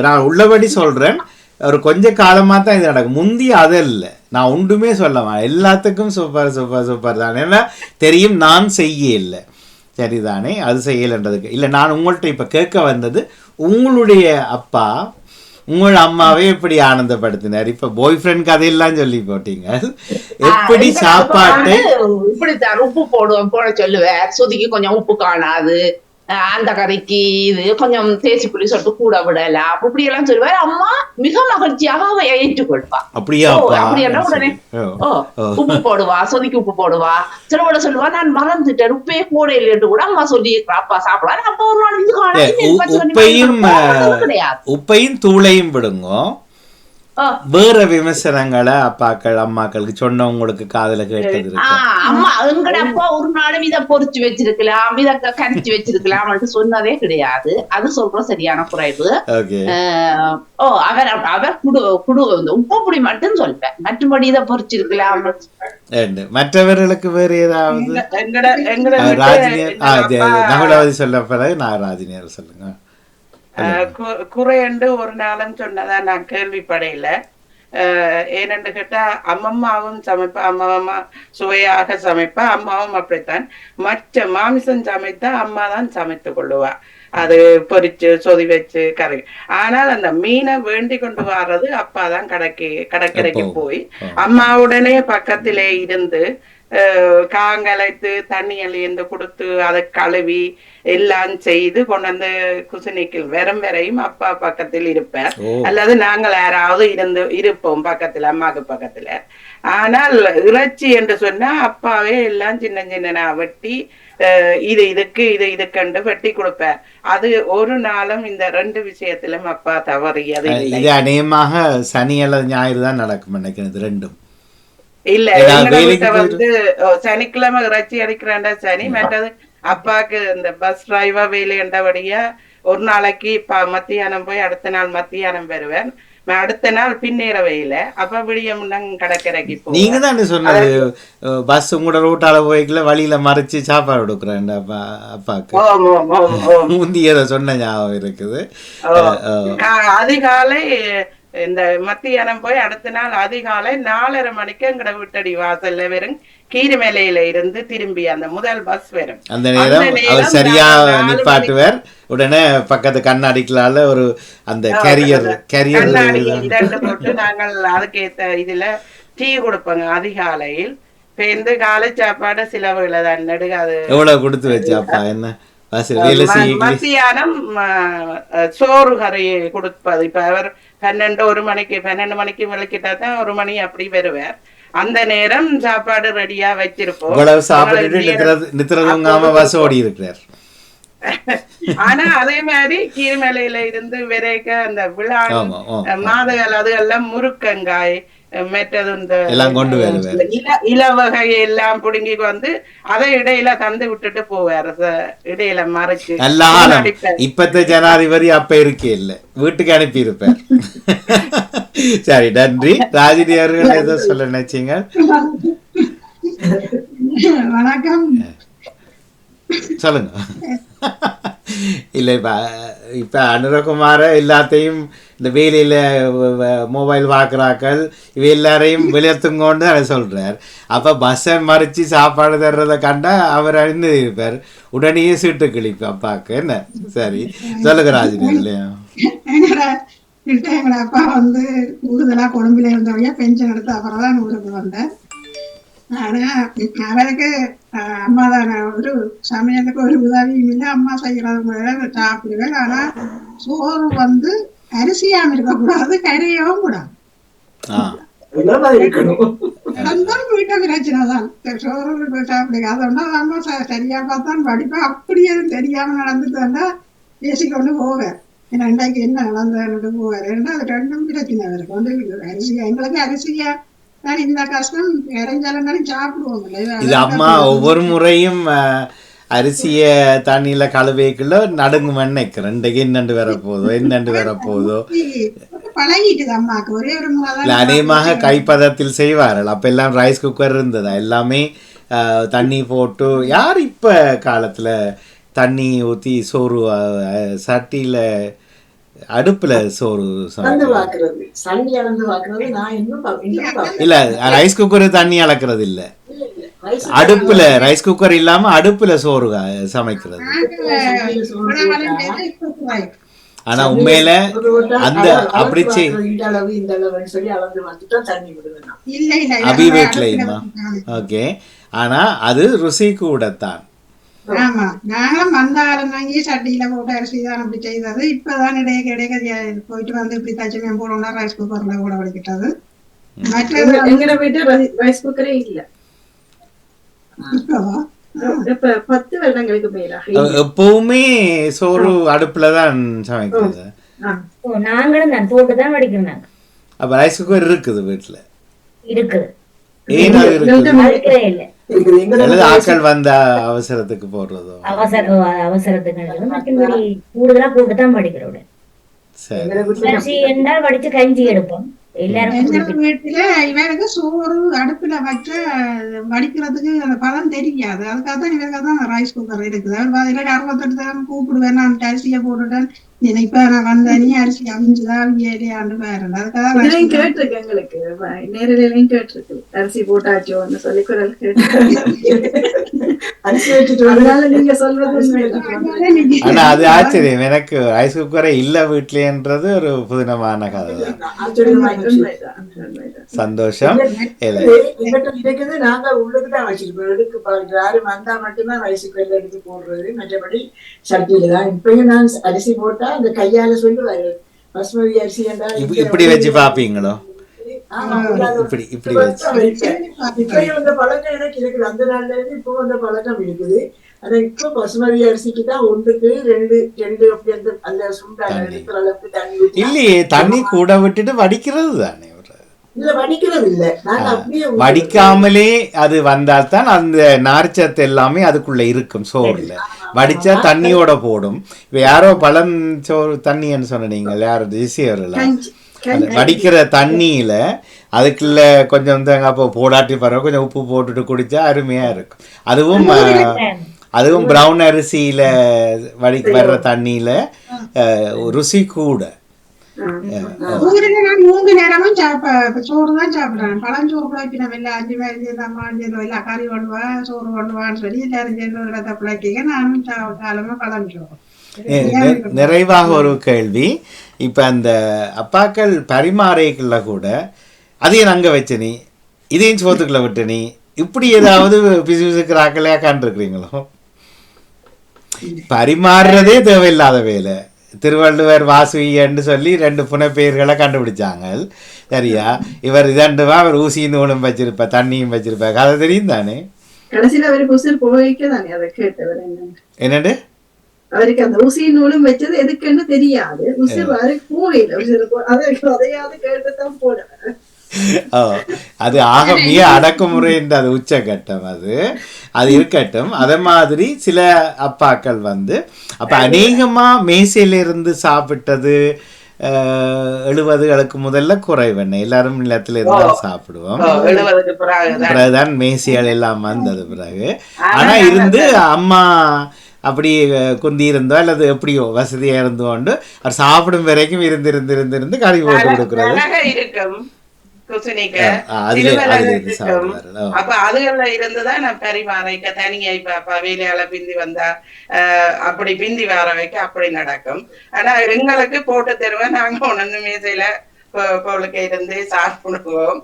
Speaker 1: நான் உள்ளபடி சொல்றேன், ஒரு கொஞ்ச காலமா தான் இது நடக்கும். முந்தி அது இல்லை, நான் ஒன்றுமே சொல்லலாம், எல்லாத்துக்கும் சூப்பர் சூப்பர் சூப்பர் தான். ஏன்னா தெரியும் நான் செய்ய இல்லை, சரிதானே, அது செய்யலைன்றதுக்கு இல்லை. நான் உங்கள்கிட்ட இப்போ கேட்க வந்தது, உங்களுடைய அப்பா உங்கள் அம்மாவை எப்படி ஆனந்தப்படுத்தினார்? இப்ப பாய் ஃப்ரெண்ட் கதையெல்லாம் சொல்லி போட்டீங்க, எப்படி சாப்பாட்டை
Speaker 10: இப்படித்தான் உப்பு போட சொல்லுவேன். சுதிக்கு கொஞ்சம் உப்பு காணாது, அந்த கறிக்கு இது கொஞ்சம் தேசி புளி சொட்டு கூட விடலாம், அப்படி எல்லாம் சொல்லுவார். அம்மா மிக மகிழ்ச்சியாக அவ ஏற்றுக்கொள்வா.
Speaker 1: அப்படியா?
Speaker 10: அப்படின்னா உடனே உப்பு போடுவா, சொதிக்கு உப்பு போடுவா. சில விட சொல்லுவா நான் மறந்துட்டேன் உப்பே போட இல்லைன்னு கூட அம்மா சொல்லி அப்பா சாப்பிடுவாரு. அப்பா ஒரு நாள்
Speaker 1: உப்பையும் தூளையும் விடுங்க. வேற விமர்சனங்களை அப்பாக்கள் அம்மாக்களுக்கு சொன்னவங்களுக்கு காதல கேட்டது
Speaker 10: அம்மா எங்கட அப்பா ஒரு நாளும் இதை பொறிச்சு வச்சிருக்கலாம், இதை கணிச்சு வச்சிருக்கலாம் சொன்னதே கிடையாது. அது சொல்ற சரியான குறைவு. அவர் உப்புப்பொடி மட்டும் சொல்றேன், மற்றபடி இதை பொறிச்சிருக்கலாம்.
Speaker 1: மற்றவர்களுக்கு வேற ஏதாவது நகுலாவதி சொல்ல பிறகு நான் ராஜினியர் சொல்லுங்க.
Speaker 3: குறையண்டு ஒரு நாளும் சொன்னதா நான் கேள்விப்படையில. ஏனென்று கேட்டா அம்மம்மாவும் சமைப்பா, அம்மா சுவையாக சமைப்பா, அம்மாவும் அப்படித்தான். மற்ற மாமிசம் சமைத்தா அம்மா தான் சமைத்து கொள்ளுவா, அது பொரிச்சு சொதி வச்சு கறி. ஆனால் அந்த மீனை வேண்டி கொண்டு வர்றது அப்பா தான் கடற்கரைக்கு போய் அம்மாவுடனே பக்கத்திலே இருந்து காங்கலைத்து தண்ணி அழிந்து கொடுத்து அதை கழுவி எல்லாம் செய்து கொண்டு வந்து குசினிக்கில் வெறும் வரையும் அப்பா பக்கத்தில் இருப்பார், அல்லது நாங்கள் யாராவது இருப்போம் பக்கத்துல, அம்மாவுக்கு பக்கத்துல. ஆனால் இறைச்சி என்று சொன்னா அப்பாவே எல்லாம் சின்ன சின்ன வெட்டி இதுக்கண்டு வெட்டி கொடுப்பார். அது ஒரு நாளும் இந்த ரெண்டு விஷயத்திலும் அப்பா தவறியது.
Speaker 1: இது அநேகமாக சனி அல்லது ஞாயிறு தான் நடக்கும் நினைக்கிறது ரெண்டும்.
Speaker 3: இல்ல வந்து சனிக்கிழமை இறைச்சி அடிக்கிறாண்டா சனி, மற்றது அப்பாக்கு இந்த பஸ் டிரைவர் வேலை என்றபடியா ஒரு நாளைக்கு மத்தியானம் போய் அடுத்த நாள் மத்தியானம் வருவேன், அடுத்த நாள் பின்னேற வெயில. அப்ப விடியம் கடற்கரைக்கு போ.
Speaker 1: நீங்க தான் சொன்னது பஸ் உங்களோட ரூட்டால போய்க்கல வழியில மறைச்சு சாப்பாடு கொடுக்குறேன் அப்பாக்கு, முந்தியத சொன்ன ஞாபகம் இருக்குது.
Speaker 3: அதிகாலை இந்த மத்தியானம் போய் அடுத்த நாள் அதிகாலை 4:30 மணிக்கு எங்கட வீட்டடி வாசல்ல வெறும் கீரிமலையில இருந்து திரும்பி அந்த முதல் பஸ் வரும்.
Speaker 1: அந்த நேரம் அவர் சரியா நிப்பாட்டுவார். உடனே பக்கத்து கண்ணாடிக்கலால ஒரு அந்த கேரியர்
Speaker 3: போட்டு நாங்கள் அதுக்கேத்த இதுல டீ கொடுப்போங்க அதிகாலையில். பேருந்து காலை சாப்பாடு சிலவுகளை தான் நெடுகாது.
Speaker 1: எவ்வளவு கொடுத்து வச்சாப்பா? என்ன
Speaker 3: மத்தியானம் சோறு கறி கொடுப்பது. இப்ப அவர் 12 மணிக்கு விளக்கிட்டா தான் 1 மணி அப்படி வருவார். அந்த நேரம் சாப்பாடு ரெடியா வச்சிருப்போம். ஆனா அதே மாதிரி கீழ்மலையில இருந்து விரைக்க அந்த விழா மாதங்கள் அது எல்லாம் முருக்கங்காய் மெட்டது இந்த இலவகை எல்லாம் புடுங்கி வந்து அதை இடையில தந்து விட்டுட்டு போவார், இடையில மறைச்சு.
Speaker 1: இப்பத்த ஜனாதிபதி அப்ப இருக்கே இல்ல, வீட்டுக்கு அனுப்பி இருப்பார். சரி, நன்றி. ராஜினி அவர்கள் ஏதோ சொல்ல நினைச்சீங்க?
Speaker 6: வணக்கம்.
Speaker 1: சொல்லுங்க. இல்லை, இப்ப அனுரகுமார எல்லாத்தையும் இந்த வேலையில மொபைல் பார்க்குறாக்கள் இவ எல்லாரையும் வெளியேற்றுங்கோன்னு அதை சொல்றார். அப்ப பஸ்ஸை மறிச்சு சாப்பாடு தர்றதை கண்டா அவர் அறிந்து இருப்பார், உடனே சீட்டு கிழிப்பு அப்பாவுக்கு. என்ன சரி சொல்லுங்க ராஜினி. இல்லையா,
Speaker 6: எங்க அப்பா வந்து கூடுதலா கொழும்புல இருந்தவங்க பென்ஷன் எடுத்து அப்புறம் தான் ஊருக்கு வந்தேன். ஆனா அவருக்கு அம்மா தான் ஒரு சமையலுக்கு ஒரு உதவியும் இல்லை, அம்மா செய்யறது சாப்பிடுவேன். ஆனா சோறு வந்து அரிசியாம இருக்கக்கூடாது, கரையவும் கூடாது. வீட்டை பிரச்சனை தான், சோறு சாப்பிடுங்க. அதோட அம்மா சரியா பார்த்தான் படிப்பேன். அப்படி எதுவும் தெரியாம நடந்துட்டு வந்தா பேசிக்கொண்டு போவேன். ஏன்னா இன்றைக்கு என்ன நடந்து போவார். அது ரெண்டும் பிரச்சனை இருக்கு. வந்து அரிசியா எங்களுக்கு அரிசியா இந்த கஷ்டம் இறைஞ்சாலும் சாப்பிடுவோம்.
Speaker 1: இது அம்மா ஒவ்வொரு முறையும் அரிசிய தண்ணியில கழுவைக்குள்ள நடுங்கும் நினைக்கிறேன். இன்றைக்கு என்னண்டு வரப்போதோ
Speaker 6: பழகிட்டு அம்மாக்கு ஒரே ஒரு முறை
Speaker 1: அநேகமாக கைப்பதத்தில் செய்வார்கள். அப்ப எல்லாம் ரைஸ் குக்கர் இருந்ததா, எல்லாமே தண்ணி போட்டு. யார் இப்ப காலத்துல தண்ணி ஊத்தி சோறு சட்டியில அடுப்புல சோறு இல்ல, ரைஸ் குக்கர் தண்ணி அளக்கிறது இல்ல, அடுப்புல ரைஸ் குக்கர் இல்லாம அடுப்புல சோறு சமைக்கிறது. ஆனா உண்மையில அந்த அப்படி
Speaker 7: இந்த அளவு இந்த அளவுன்னு சொல்லி அளந்து வந்துட்டா தண்ணி விடுவேன்.
Speaker 6: இல்ல இல்ல
Speaker 1: அபி வீட்லயுமா? ஓகே. ஆனா அது ருசி கூடத்தான்.
Speaker 6: ஆமா, நாங்களும் வந்த காலம் வாங்கி சட்டியில போட்டு அரிசி தான் அப்படி செய்தது. இப்பதான் இடையே இடையே போயிட்டு வந்து இப்படி தச்சமையம் போடணும்னா ரைஸ் குக்கர்ல கூட வடிக்கிட்டது.
Speaker 2: எங்கட வீட்டு ரைஸ் குக்கரே இல்ல.
Speaker 6: இப்பவா
Speaker 2: இப்ப 10 வருடங்களுக்கு மேலாக
Speaker 1: எப்பவுமே சோறு அடுப்புலதான் சமைக்கிறது.
Speaker 5: நாங்களும் தான் போட்டுதான் வடிக்கிறோம். நாங்க
Speaker 1: அப்ப ரைஸ் குக்கர் இருக்குது வீட்டுல?
Speaker 5: இருக்குது.
Speaker 1: ஏன்னா இருக்குது
Speaker 5: இல்ல
Speaker 1: அல்லது ஆக்கள் வந்த அவசரத்துக்கு போடுறதோ?
Speaker 5: அவசரத்துக்கு மற்றபடி கூடுதலா போட்டுதான் வடிக்கிறோம். அரிசி என்றால் வடிச்சு கஞ்சி எடுப்போம். எல்லாரும்
Speaker 6: வீட்டுல இவருக்கு சோறு அடுப்புல வச்ச வடிக்கிறதுக்கு அந்த பதம் தெரியாது. அதுக்காக தான் இவருக்காக தான் ரைஸ் குக்கர் இருக்குது. அவர் 68 தரம் கூப்பிடுவேன், நான் அரிசியை போட்டுட்டேன், இப்ப நான் வந்தேன், நீ அரிசி அவிஞ்சுதான் ஏழையாண்டு வேறேன். அதுக்காக
Speaker 2: கேட்டிருக்கு, எங்களுக்கு நேரிலையும் கேட்டிருக்கு அரிசி போட்டாச்சோன்னு சொல்லி குரல் கேட்டு அரிசி வச்சுட்டு. அதனால நீங்க சொல்றது
Speaker 1: ஆனா அது ஆச்சரியம். எனக்கு ரைஸ் குக்கரே இல்ல வீட்லன்றது ஒரு புதினமான கதை தான். சந்தோஷம்.
Speaker 7: இருக்குது, நாங்க உள்ளுக்குதான் வச்சிருக்கோம். எடுக்க யாரும் வந்தா மட்டும்தான் ரைஸ் குக்கர்ல எடுத்து போடுறது, மற்றபடி சட்டியில தான். இப்பயும் நான் அரிசி போட்டா அந்த கையால சொல்லுவாரு பசுமதி அரிசி என்றால்
Speaker 1: இப்படி வச்சு பாப்பீங்களோ? இப்படி இப்படி வச்சு
Speaker 7: இப்பயும் அந்த பழக்கம் எனக்கு இருக்குது. அந்த நாள்ல இருந்து இப்போ அந்த பழக்கம் இருக்குது. ஆனா இப்ப பசுமதி அரிசிக்கு தான் 1க்கு 2 அப்படி அந்த சுண்டான எடுக்கிற அளவுக்கு தண்ணி.
Speaker 1: இல்லையே, தண்ணி கூட விட்டுட்டு வடிக்கிறது தானே.
Speaker 7: இல்ல வடிக்கிறது இல்ல, நாங்க அப்படியே
Speaker 1: வடிக்காமலே அது வந்தால்தான் அந்த நார்ச்சத்து எல்லாமே அதுக்குள்ள இருக்கும் சோறுல. வடிச்சா தண்ணியோட போடும். இப்ப யாரோ பழம் சோறு தண்ணின்னு சொன்னீங்க, யாரோ ஜெசியர்லாம் வடிக்கிற தண்ணியில அதுக்குள்ள கொஞ்சம் தேங்காய் போடாட்டி பரவாயில்ல, கொஞ்சம் உப்பு போட்டுட்டு குடிச்சா அருமையா இருக்கும். அதுவும் பிரவுன் அரிசியில வர்ற தண்ணியில ருசி கூட.
Speaker 6: நான் 3 நேரமும் சோறு தான் சாப்பிடுறேன். பழஞ்சோறு கூட இப்ப நம்ம எல்லாம் 5 பேர் அம்மா எல்லாம் கறி கொண்டுவா சோறு கொண்டுவான்னு சொல்லி எல்லாரும் சேர்ந்து ஒரு இடத்த பிள்ளைக்க நானும் காலமா பழஞ்சோறு.
Speaker 1: நிறைவாக ஒரு கேள்வி. இப்ப அந்த அப்பாக்கள் பரிமாறைக்குள்ள கூட அதையும் அங்க வச்ச நீ இதையும் சோத்துக்குள்ள விட்டு நீ இப்படி ஏதாவது பிசு பிசுக்கிறாக்களையா கண்டிருக்கிறீங்களோ? பரிமாறுறதே தேவையில்லாத வேலை. திருவள்ளுவர் வாசுகின்னு சொல்லி 2 புனைப்பெயர்களை கண்டுபிடிச்சாங்க. சரியா? இவர் இதண்டுவா, அவர் ஊசியும் நூலும் வச்சிருப்ப, தண்ணியும் வச்சிருப்ப, கதை தெரியும் தானே.
Speaker 2: கடைசியில அவருக்கு உசிர் போய்க்கதானே அதை கேட்டவர்.
Speaker 1: என்னண்டு
Speaker 2: அவருக்கு அந்த ஊசியும் நூலும் வச்சது எதுக்குன்னு தெரியாது. உசிர் அவருக்கு போயில உசிர் அதையாவது கேட்டுதான் போடுவார்.
Speaker 1: அது ஆக மிக அடக்குமுறை என்ற அது உச்சகட்டம். அது இருக்கட்டும். அதே மாதிரி சில அப்பாக்கள் அப்ப அநேகமா மேசையிலிருந்து சாப்பிட்டது 70களுக்கு முதல்ல குறைவெண்ணெய் எல்லாரும் நிலத்துல இருந்தா சாப்பிடுவோம். பிறகுதான் மேசைகள் எல்லாம் வந்தது பிறகு. ஆனா இருந்து அம்மா அப்படி குந்தி இருந்தோ அல்லது எப்படியோ வசதியா இருந்தோண்டு அவர் சாப்பிடும் வரைக்கும் இருந்து கறி போட்டு கொடுக்குறது.
Speaker 3: அப்ப அதுகள்ல இருந்துதான் நான் பரிமாறைக்க தனியா இப்ப வேலையால பிந்தி வந்தா அப்படி பிந்தி வர வைக்க அப்படி நடக்கும். ஆனா எங்களுக்கு போட்டு தருவேன். நாங்க உணர்ந்து மேசையில பொருளுக்கு இருந்து சாப்பிடுவோம்.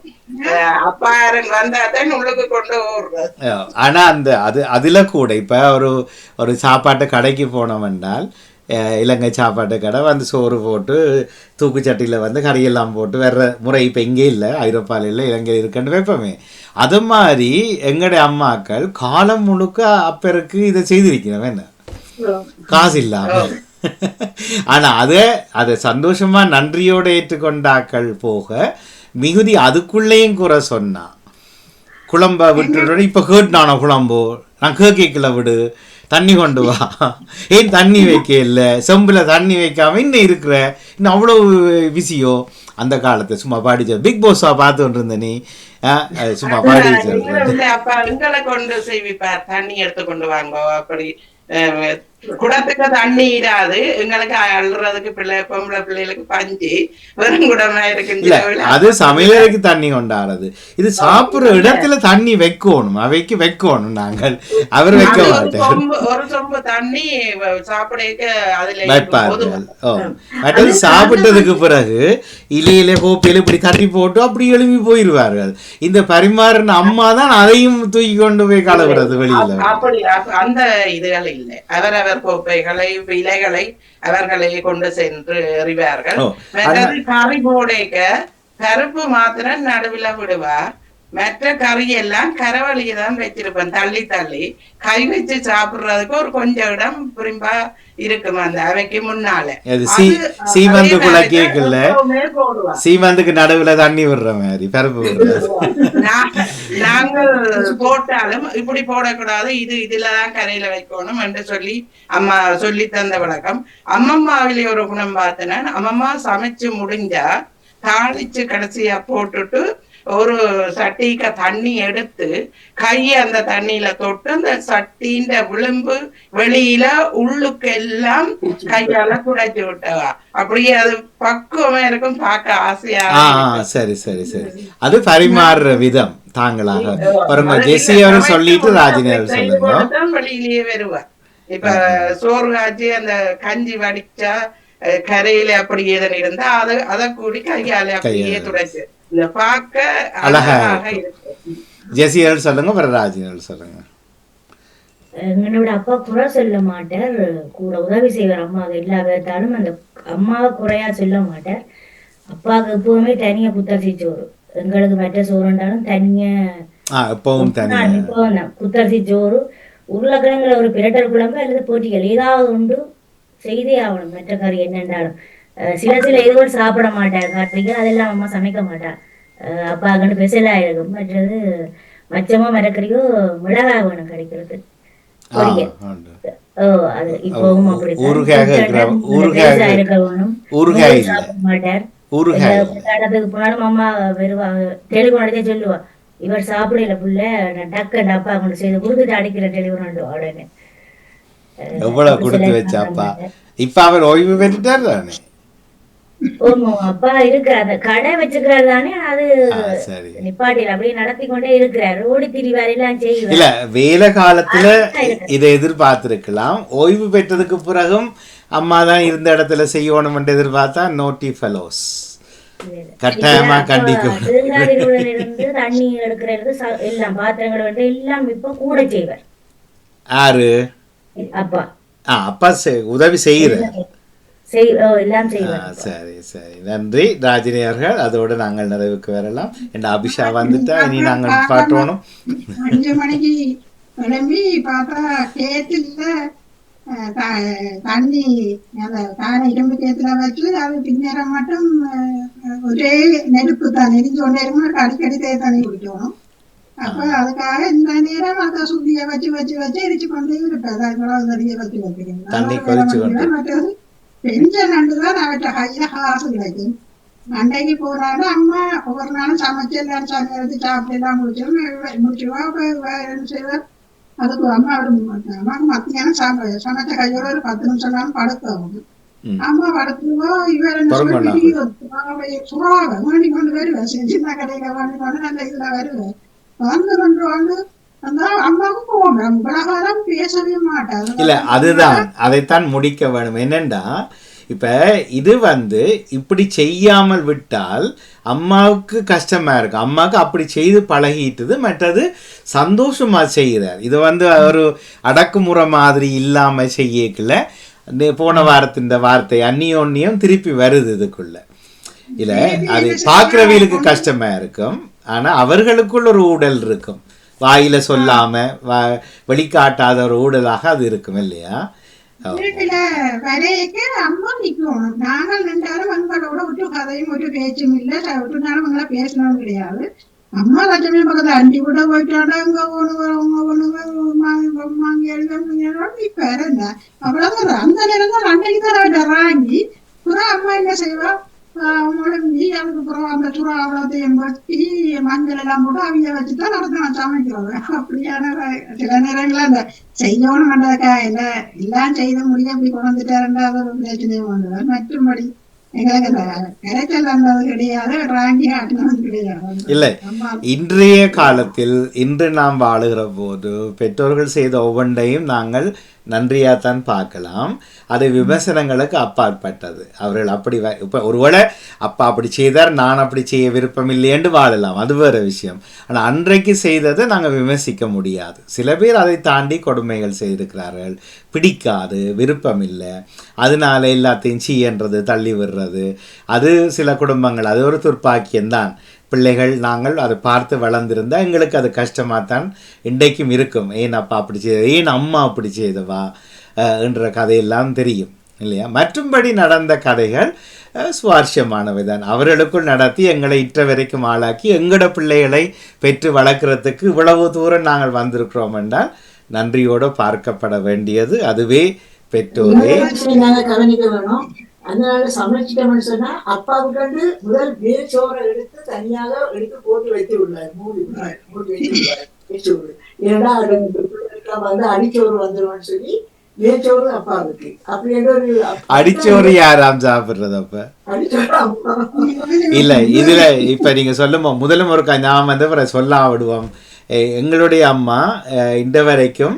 Speaker 3: அப்பாரன் வந்தாதான் உள்ளுக்கு கொண்டு ஓடுறது.
Speaker 1: ஆனா அதுல கூட இப்ப ஒரு சாப்பாட்டு கடைக்கு போனோம் என்றால், இலங்கை சாப்பாட்டு கடை சோறு போட்டு தூக்குச்சட்டியில் கறியெல்லாம் போட்டு வேற முறை இப்போ இங்கே இல்லை, ஐரோப்பாவில் இல்லை, இலங்கையில் இருக்குன்னு வைப்போமே. அது மாதிரி எங்களுடைய அம்மாக்கள் காலம் முழுக்க அப்பருக்கு இதை செய்திருக்கிறோம். என்ன காசு இல்லாமல். ஆனால் அதை சந்தோஷமா நன்றியோடு ஏற்றுக்கொண்டாக்கள் போக மிகுதி அதுக்குள்ளேயும் குறை சொன்னா. குழம்ப விட்டு இப்போ கேட்டானோ குழம்போ, நான் கேட்கல விடு, தண்ணி கொண்டு வா, ஏன் தண்ணி வைக்க இல்லை, செம்பில் தண்ணி வைக்காம இன்னும் இருக்கிற, இன்னும் அவ்வளோ விசியோ. அந்த காலத்தை சும்மா பாடிச்ச பிக் பாஸா பார்த்து கொண்டு இருந்த நீ சும்மா பாடிச்சு
Speaker 3: அப்பா எங்களை கொண்டு செய்விப்பார், தண்ணி எடுத்து கொண்டு வாங்க அப்படி குடத்துக்கு தண்ணி இராது எங்களுக்கு அழுறதுக்கு பொம்பளை பிள்ளைகளுக்கு பஞ்சு வெறும் குடமா
Speaker 1: இல்ல
Speaker 3: இருக்கு.
Speaker 1: அது சமையலறைக்கு தண்ணி கொண்டாடுறது. இது சாப்பிடுற இடத்துல தண்ணி வைக்கணும், அவைக்கு வைக்கணும். நாங்கள் அவர் வைக்க மாட்டேன்.
Speaker 3: ஒரு சொம்பு தண்ணி சாப்பிட அதுல
Speaker 1: வைப்பார்கள். மற்றது சாப்பிட்டதுக்கு பிறகு இலையில கோப்பையில இப்படி தட்டி போட்டு அப்படி எழுப்பி போயிருவார்கள். இந்த பரிமாறின அம்மா தான் அதையும் தூக்கி கொண்டு போய் கலவுறது வெளியில.
Speaker 3: அப்படி அந்த இதுகள் இல்லை. அவரவர் கோப்பைகளை இலைகளை அவர்களை கொண்டு சென்று எறிவார்கள். மற்றது கறி போடைக்க கருப்பு மாத்திரம் நடுவில் விடுவார். மற்ற கறி எல்லாம் கரவழியை தான் வச்சிருப்பேன். தள்ளி தள்ளி கை வச்சு சாப்பிடுறதுக்கு ஒரு கொஞ்சம் இடம் புரிம்பா இருக்கும் அந்த அவைக்கு முன்னால.
Speaker 1: சீமந்துக்குள்ள கேக்கல, சீமந்துக்கு நடுவுல தண்ணி விடுற மாதிரி பருப்பு
Speaker 3: நாங்கள் போட்டாலும் இப்படி போடக்கூடாது, இதுலதான் கரையில வைக்கணும் என்று சொல்லி அம்மா சொல்லி தந்த வழக்கம். அம்மம்மாவிலே ஒரு குணம் பார்த்தேன்னா, அம்மம்மா சமைச்சு முடிஞ்சா தாளிச்சு கடைசியா போட்டுட்டு ஒரு சட்டிக்கு தண்ணி எடுத்து கையை அந்த தண்ணியில தொட்டு அந்த சட்டின்ற விளிம்பு வெளியில உள்ளுக்கு எல்லாம் கையால குடைச்சு விட்டவா. அப்படியே அது பக்குவமா இருக்கும், பார்க்க ஆசையா.
Speaker 1: சரி சரி சரி, அது பரிமாறுற விதம் தாங்களாக ஜெசி அவர் சொல்லிட்டு ராஜினி அவர் சொல்லுங்க.
Speaker 3: வெளியிலேயே வருவா. இப்ப சோறு காய்ச்சி அந்த கஞ்சி வடிச்சா கரையில அப்படியே இருந்தா அதை கூடி கையால அப்படியே துடைச்சு இந்த பார்க்க
Speaker 1: அழகா இருக்கு. ஜெசியல் சொல்லுங்க, ராஜினல் சொல்லுங்க.
Speaker 5: என்னோட அப்பா குறை சொல்ல மாட்டார், கூட உதவி செய்வார் அம்மாவுக்கு. எல்லா விதத்தாலும் அந்த அம்மாவை குறையா சொல்ல மாட்டார். அப்பாவுக்கு எப்பவுமே தனியா குத்தரிசி சோறு, எங்களுக்கு மற்ற சோறுண்டாலும் தனியா குத்தரிசி சோறு, உருளைக்கிழங்குல ஒரு பிரட்டல் குழம்பு அல்லது போட்டிகள் ஏதாவது உண்டு செய்தே ஆகணும். மற்ற கறி என்னென்றாலும் சில இதுகள் சாப்பிட மாட்டார் கார்த்திகை, அதெல்லாம் அம்மா சமைக்க மாட்டார். அப்பாவுக்குன்னு ஸ்பெஷலா இருக்கும். மற்றது மச்சமோ மரக்கறியோ மிளகாய் வேணும் கிடைக்கிறது. அது இப்பவும் அப்படி இருக்க வேணும். சாப்பிட மாட்டார். இடத்துக்கு போனாலும் அம்மா வருவா, டெலிபோன் சொல்லுவா, இவர் சாப்பிடல புள்ள, நான் டக்கு அப்பா கொண்டு செய்து கொடுத்துட்டு அடிக்கிற டெலிபோன் உடனே.
Speaker 1: எவ்வளவு கொடுத்து வச்சாப்பா. இப்ப அவர் ஓய்வு பெற்றுட்டார் தானே?
Speaker 5: அப்பா இருக்கிறார், கடை வச்சுக்கிறாரு தானே, அது நிப்பாட்டில அப்படியே நடத்தி கொண்டே இருக்கிறார். ஓடி திரிவார், எல்லாம் செய்வார்.
Speaker 1: இல்ல வேலை காலத்துல இதை எதிர்பார்த்திருக்கலாம். ஓய்வு பெற்றதுக்கு பிறகும் அம்மா தான் இருந்த இடத்துல செய்யணும் என்று எதிர்பார்த்தா நோட்டி ஃபெலோஸ் கட்டாயமா கண்டிக்கும்.
Speaker 5: இருந்து தண்ணி எடுக்கிறது எல்லாம் பாத்திரங்கள் வந்து எல்லாம் இப்ப கூட செய்வார்.
Speaker 1: யாரு?
Speaker 5: அப்பா.
Speaker 1: அப்பா உதவி செய்யறார்.
Speaker 5: சரி
Speaker 1: சரி, நன்றி ராஜினி அவர்கள். அதோடு நாங்கள் நிறைவுக்கு வரலாம். என் அபிஷா வந்துட்டா இனி நாங்கள் பாட்டோணும்.
Speaker 6: 5 மணிக்கு கிளம்பி பார்த்தா கேத்துல தண்ணி அந்த இரும்பு கேத்துல வச்சு அது பின்னேற மட்டும் ஒரே நெருப்பு தான் எரிஞ்சு கொண்டே இருக்கும். அடிக்கடி தண்ணி குடிக்கணும். அப்ப அதுக்காக இந்த நேரம் அதை சுத்திய வச்சு வச்சு வச்சு எரிச்சு கொண்டே இருப்பேன். வச்சு வைக்கிறேன். மற்றது பெஞ்ச நண்டுதான் அவற்றை கையில காசு கிடைக்கும். அண்டைக்கு போறாலும் அம்மா ஒவ்வொரு நாளும் சமைச்சு எல்லாரும் சமைச்சு சாப்பிட்டு எல்லாம் முடிச்சுவா. செய்வார். அதுக்கு அம்மா அம்மாவுக்கு மத்தியானம் சமைச்ச கையோட ஒரு 10 நிமிஷம் தான் படுக்க. அம்மா படுத்துவோ இவர் சுறாவை வேண்டி கொண்டு வருவேன். சின்ன கடையில வேண்டி கொண்டு நல்ல இதுல வருவேன். வந்து அம்மாவுக்கு போவேன். பலகாரம் பேசவே மாட்டாங்க.
Speaker 1: இல்ல அதுதான், அதைத்தான் முடிக்க வேணும். என்னண்டா இப்ப இது இப்படி செய்யாமல் விட்டால் அம்மாவுக்கு கஷ்டமா இருக்கு. அம்மாவுக்கு அப்படி செய்து பழகிட்டுது. மற்றது சந்தோஷமா செய்கிறார். இது ஒரு அடக்குமுறை மாதிரி இல்லாம செய்யக்கல. போன வாரத்தின் வார்த்தை அந்நியோன்னியம் திருப்பி வருது இதுக்குள்ள. இல்ல அது பாக்குறவங்களுக்கு கஷ்டமா இருக்கும். ஆனா அவர்களுக்குள்ள ஒரு ஊடல் இருக்கும். வாயில சொல்லாம வெளிக்காட்டாத ஒரு ஊடலாக அது இருக்கும் இல்லையா?
Speaker 6: வீட்டுல வரையக்க அம்மா நிக்கணும். நாங்கள் நின்றாலும் அவங்களோட ஒரு கதையும் ஒரு பேச்சும் இல்லை. ஒரு நாளும் அவங்கள பேசணும் கிடையாது. அம்மா லட்சுமி பக்கத்துல அண்டி கூட போயிட்டாங்க. இங்க மாங்கி இப்ப இருந்த அவ்வளவுதான். அந்த நேரம் தான் அன்னைக்கு தான் வாங்கி புறா அம்மா என்ன செய்வா, அதுக்கு அப்புறம் அந்த சுறா அவ்வளோத்தையும் வெட்டி மஞ்சள் எல்லாம் போட்டு அவங்க வச்சுதான் நடத்தணும் சமைக்கிறது. அப்படியான சில நேரங்களில் அந்த செய்யணும் பண்றதுக்கா எல்லாம் செய்த முடிய அப்படி கொண்டு வந்துட்டாருன்னா அது ஒரு பிரச்சனையும் வந்தது. மற்றும்படி எங்களுக்கு அந்த கரைச்சல் வந்தது கிடையாது, ராங்கி ஆட்டினது கிடையாது.
Speaker 1: இல்லை, இன்றைய காலத்தில் இன்று நாம் வாழுகிற போது பெற்றோர்கள் செய்த ஒவ்வொன்றையும் நாங்கள் நன்றியாகத்தான் பார்க்கலாம். அது விமர்சனங்களுக்கு அப்பாற்பட்டது. அவர்கள் அப்படி இப்போ ஒருவேளை அப்பா அப்படி செய்தார், நான் அப்படி செய்ய விருப்பம் இல்லையென்று வாழலாம், அது வேறு விஷயம். ஆனால் அன்றைக்கு செய்ததை நாங்கள் விமர்சிக்க முடியாது. சில பேர் அதை தாண்டி கொடுமைகள் செய்திருக்கிறார்கள், பிடிக்காது, விருப்பம் இல்லை, அதனால எல்லாத்தையும் செய்யன்றது, தள்ளி விடுறது. அது சில குடும்பங்கள், அது ஒரு துர்ப்பாக்கியம்தான். பிள்ளைகள் நாங்கள் அதை பார்த்து வளர்ந்துருந்தால் எங்களுக்கு அது கஷ்டமாக தான் இன்றைக்கும் இருக்கும். ஏன் அப்பா அப்படி செய்த, ஏன் அம்மா அப்படி செய்தவா என்ற கதையெல்லாம் தெரியும் இல்லையா. மற்றும்படி நடந்த கதைகள் சுவாரஸ்யமானவை தான். அவர்களுக்குள் நடத்தி எங்களை இற்ற வரைக்கும் ஆளாக்கி எங்களோட பிள்ளைகளை பெற்று வளர்க்குறதுக்கு இவ்வளவு தூரம் நாங்கள் வந்திருக்கிறோம் என்றால் நன்றியோடு பார்க்கப்பட வேண்டியது அதுவே பெற்றோரே.
Speaker 7: கவனிக்க வேணும். அதனால சமைச்சிட்டோம்னு சொன்னா அப்பாவுக்கு முதல் வேர்ச்சோரை எடுத்து தனியாக எடுத்து போட்டு வைத்து விடுவார், மூடி வச்சு விடு. ஏன்னா வந்து அடிச்சோறு வந்துருவோம்னு சொல்லி வேர்ச்சோறு அப்பாவுக்கு. அப்படி
Speaker 1: அடிச்சோறு யாராம் சாப்பிடுறது? அப்ப இல்ல, இதுல இப்ப நீங்க சொல்லும் முதலும் ஒரு ஞாபகம் வந்து சொல்ல விடுவோம். எங்களுடைய அம்மா இந்த வரைக்கும்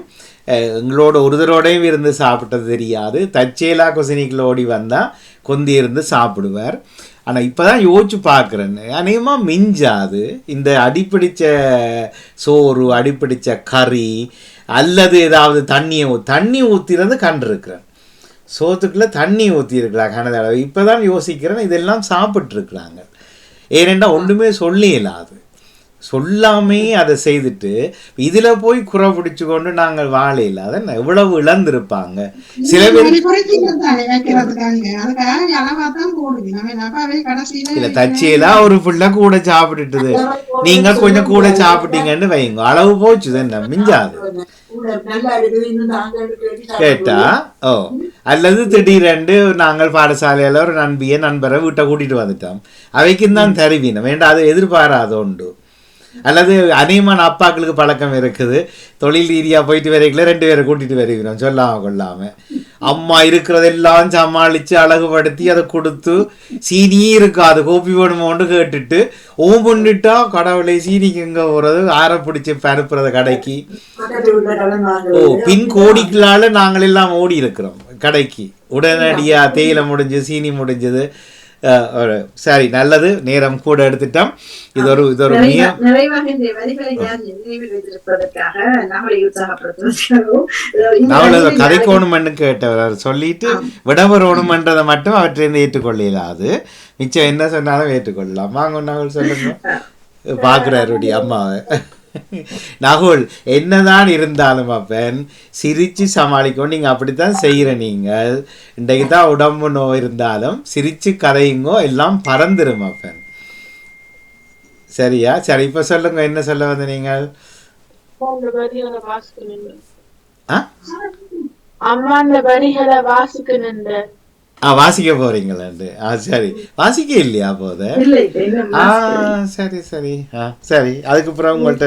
Speaker 1: எங்களோட ஒருத்தரோடையும் இருந்து சாப்பிட்டது தெரியாது. தற்செயலாக குசினிக்குள்ள ஓடி வந்தால் கொந்தி இருந்து சாப்பிடுவார். ஆனால் இப்போ தான் யோசிச்சு பார்க்குறேன்னு, அநேகமாக மிஞ்சாது இந்த அடிப்பிடிச்ச சோறு, அடிப்பிடிச்ச கறி அல்லது ஏதாவது தண்ணி ஊற்றிறது கண்டிருக்கிறேன். சோத்துக்குள்ளே தண்ணி ஊற்றிருக்கிறாங்க கனதளவு. இப்போ தான் யோசிக்கிறேன் இதெல்லாம் சாப்பிட்ருக்குறாங்க. ஏனென்றால் ஒன்றுமே சொல்லிடலாது, சொல்லாமே அதை செய்துட்டு இதில் போய் குறை பிடிச்சு கொண்டு நாங்கள் வாழையில் அதை எவ்வளவு இழந்திருப்பாங்க. சில பேர் இல்லை, தச்சியெல்லாம் ஒரு பிள்ளை கூட சாப்பிட்டுட்டுது, நீங்கள் கொஞ்சம் கூட சாப்பிட்டீங்கன்னு வைங்க, அளவு போச்சு என்ன மிஞ்சாது கேட்டா. ஓ, அல்லது திடீரென்று நாங்கள் பாடசாலையில் ஒரு நண்பரை வீட்டை கூட்டிகிட்டு வந்துட்டோம், அவைக்கும் தான் தருவீனம் வேண்டாம், அதை எதிர்பாராத உண்டு. அல்லது அநேகமான அப்பாக்களுக்கு பழக்கம் இருக்குது, தொழில் ரீதியாக போயிட்டு வரைக்கல 2 பேரை கூட்டிகிட்டு வருகிறோம் சொல்லாமல் கொள்ளாமல். அம்மா இருக்கிறதெல்லாம் சமாளித்து அழகுபடுத்தி அதை கொடுத்து சீனியே இருக்காது, கோப்பி வேணுமோன்னு கேட்டுட்டு பண்ணிட்டா கடவுளை சீனிக்கு எங்கே போகிறது, ஆற பிடிச்சி பரப்புறது கடைக்கு. ஓ, பின் கோடிக்களால் நாங்கள் எல்லாம் ஓடி இருக்கிறோம் கடைக்கு. உடனடியாக தேயிலை முடிஞ்சு சீனி முடிஞ்சது. சரி, நல்லது, நேரம் கூட எடுத்துட்டோம். இது ஒரு
Speaker 2: நிறைவாக இந்த வரிகளை நினைவில் வைத்திருப்பதற்காக நாவலை
Speaker 1: கதைக்கோணுமென்னு கேட்டவர் சொல்லிட்டு விடவரோணுமன்றதை மட்டும் அவற்றிலிருந்து ஏற்றுக்கொள்ளலாது, மிச்சம் என்ன சொன்னாலும் ஏற்றுக்கொள்ளலாம். வாங்க நாவல் சொல்லுங்க. பார்க்குறாருடைய அம்மாவை. நகுல், என்னதான் இருந்தாலும் அப்பன் சிரிச்சு சமாளிக்கும். நீங்கள் அப்படித்தான் செய்கிற. நீங்கள் இன்றைக்கு தான் உடம்பு நோய் இருந்தாலும் சிரிச்சு கதையுங்கோ, எல்லாம் பறந்துரும் அப்பன். சரியா? சரி, இப்ப சொல்லுங்க, என்ன சொல்ல வந்து நீங்கள்? வாசிக்க போறீங்களா? சரி, வாசிக்க இல்லையா போத? சரி சரி சரி, அதுக்கப்புறம் உங்கள்கிட்ட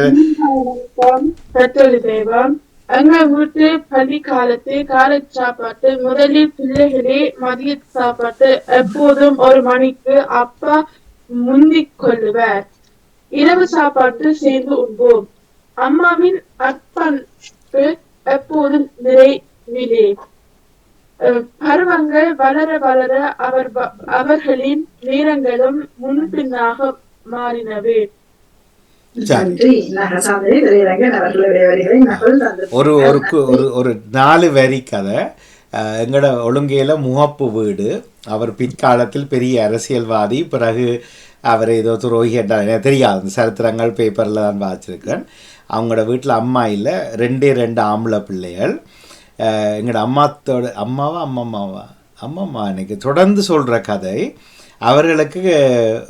Speaker 4: எங்கள் வீட்டு பள்ளி காலத்து காலை சாப்பாட்டு முதலில் பிள்ளைகளே மதிய சாப்பாட்டு எப்போதும் 1 மணிக்கு அப்பா முந்திக் கொள்ளுவார். இரவு சாப்பாட்டு சேர்ந்து உண்போம். அம்மாவின் அர்ப்பணிப்பு எப்போதும் நிறைவிலே. பருவங்கள் வளர வளர அவர்களின் நேரங்களும் முன்பின்னாக மாறினவே.
Speaker 1: ஒரு 4 வரி கதை. எங்களோட ஒழுங்கையில முகப்பு வீடு. அவர் பிற்காலத்தில் பெரிய அரசியல்வாதி, பிறகு அவர் ஏதோ துரோகி என்றால் எனக்கு தெரியாது, சரித்திரங்கள் பேப்பரில் தான் வாசிச்சிருக்கேன். அவங்களோட வீட்டில் அம்மா இல்லை, 2 ஆம்பளை பிள்ளைகள். எங்களோட அம்மாவா எனக்கு தொடர்ந்து சொல்கிற கதை. அவர்களுக்கு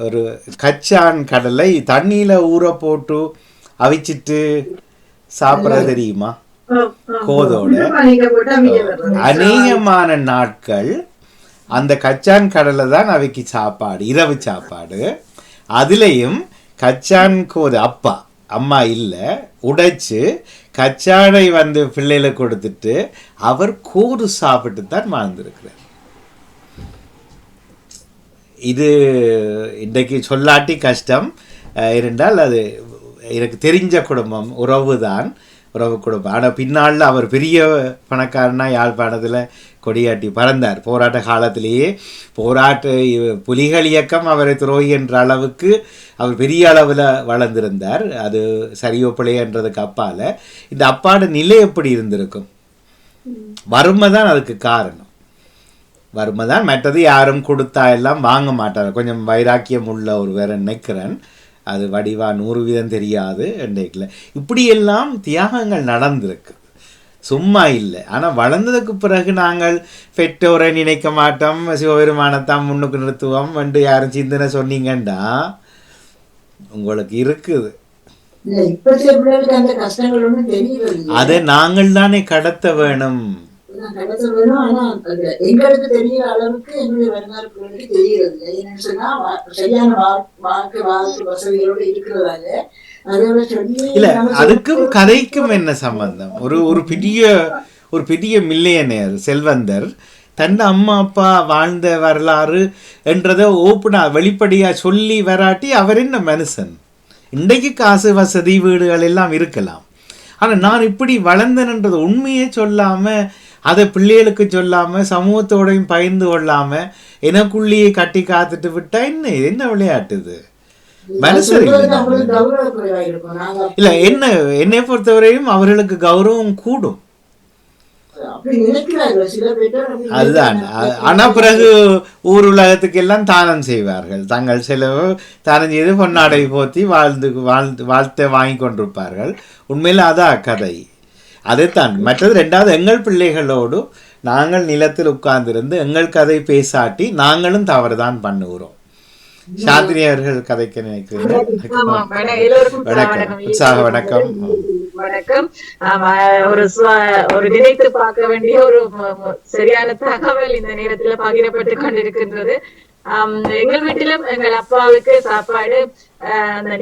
Speaker 1: ஒரு கச்சான் கடலை தண்ணியில் ஊற போட்டு அவிச்சிட்டு சாப்பிட்றது தெரியுமா? கோதோட அநேகமான நாட்கள் அந்த கச்சான் கடலை தான் அவைக்கு சாப்பாடு, இரவு சாப்பாடு. அதுலேயும் கச்சான் கோது அப்பா அம்மா இல்லை உடைச்சு கச்சாடை வந்து பிள்ளைகளுக்கு கொடுத்துட்டு அவர் கோது சாப்பிட்டு தான் வாழ்ந்திருக்கிறார். இது இன்றைக்கு சொல்லாட்டி கஷ்டம் இருந்தால் அது எனக்கு தெரிஞ்ச குடும்பம், உறவு தான், உறவு குடும்பம். ஆனால் பின்னால் அவர் பெரிய பணக்காரனா யாழ்ப்பாணத்தில் கொடியாட்டி பறந்தார். போராட்ட காலத்திலேயே புலிகள் இயக்கம் அவரை துரோகி என்ற அளவுக்கு அவர் பெரிய அளவில் வளர்ந்திருந்தார். அது சரியோ பிள்ளைன்றதுக்கு அப்பால் இந்த அப்பாட நிலை எப்படி இருந்திருக்கும்? வறுமை தான் அதுக்கு காரணம், வறுமை தான். மற்றது யாரும் கொடுத்தா எல்லாம் வாங்க மாட்டார். கொஞ்சம் வைராக்கியம் உள்ள ஒரு வேற நினைக்கிறேன். அது வடிவா 100% தெரியாது. இன்றைக்குல இப்படியெல்லாம் தியாகங்கள் நடந்திருக்கு, சும்மா இல்லை. ஆனால் வளர்ந்ததுக்கு பிறகு நாங்கள் பெற்றோரை நினைக்க மாட்டோம், சிவபெருமானத்தான் முன்னுக்கு நிறுத்துவோம் என்று யாரும் சிந்தனை சொன்னீங்கண்டா உங்களுக்கு இருக்குது. அதை நாங்கள் தானே கடத்த வேணும்.
Speaker 7: எங்களுக்கு தெரியற அளவுக்கு எங்களுடைய வருங்காலங்களுக்கு தெரிகிறது. என்னன்னு சொன்னா சரியான வாக்கு வசதிகளோடு இருக்கிறதால அதோட சொல்லி
Speaker 1: இல்ல, அதுக்கும் கதைக்கும் என்ன சம்பந்தம்? ஒரு பெரிய மில்லியனர் செல்வந்தர் தன் அம்மா அப்பா வாழ்ந்த வரலாறு என்றதை ஓப்பனா வெளிப்படையா சொல்லி வராட்டி அவர் என்ன மனுஷன்? இன்றைக்கு காசு வசதி வீடுகள் எல்லாம் இருக்கலாம், ஆனால் நான் இப்படி வளர்ந்தேன்ன்றது உண்மையே சொல்லாமல், அதை பிள்ளைகளுக்கு சொல்லாமல், சமூகத்தோடையும் பகிர்ந்து கொள்ளாமல் எனக்குள்ளேயே கட்டி காத்துட்டு விட்டா என்ன விளையாட்டுது? மனுஷன் இல்லை. என்னை பொறுத்தவரையும் அவர்களுக்கு கௌரவம் கூடும், அதுதான். ஆனால் பிறகு ஊர் உலகத்துக்கு எல்லாம் தானம் செய்வார்கள், தங்கள் செலவு தானம் செய்து பொன்னாடை போத்தி வாழ்த்தை வாங்கி கொண்டிருப்பார்கள். உண்மையில் அதான் கதை, அதைத்தான். மற்றது ரெண்டாவது, எங்கள் பிள்ளைகளோடு நாங்கள் நிலத்தில் உட்கார்ந்திருந்து எங்கள் கதை பேசாட்டி நாங்களும் தவறுதான் பண்ணுகிறோம். சாந்தினி அவர்கள் கதைக்க நினைக்கிறேன். உற்சாக வணக்கம்.
Speaker 9: வணக்கம். ஒரு நினைத்து பார்க்க வேண்டிய ஒரு சரியான தகவல் இந்த நேரத்துல பகிரப்பட்டு கொண்டிருக்கின்றது. எங்கள் வீட்டிலும் எங்கள் அப்பாவுக்கு சாப்பாடு அந்த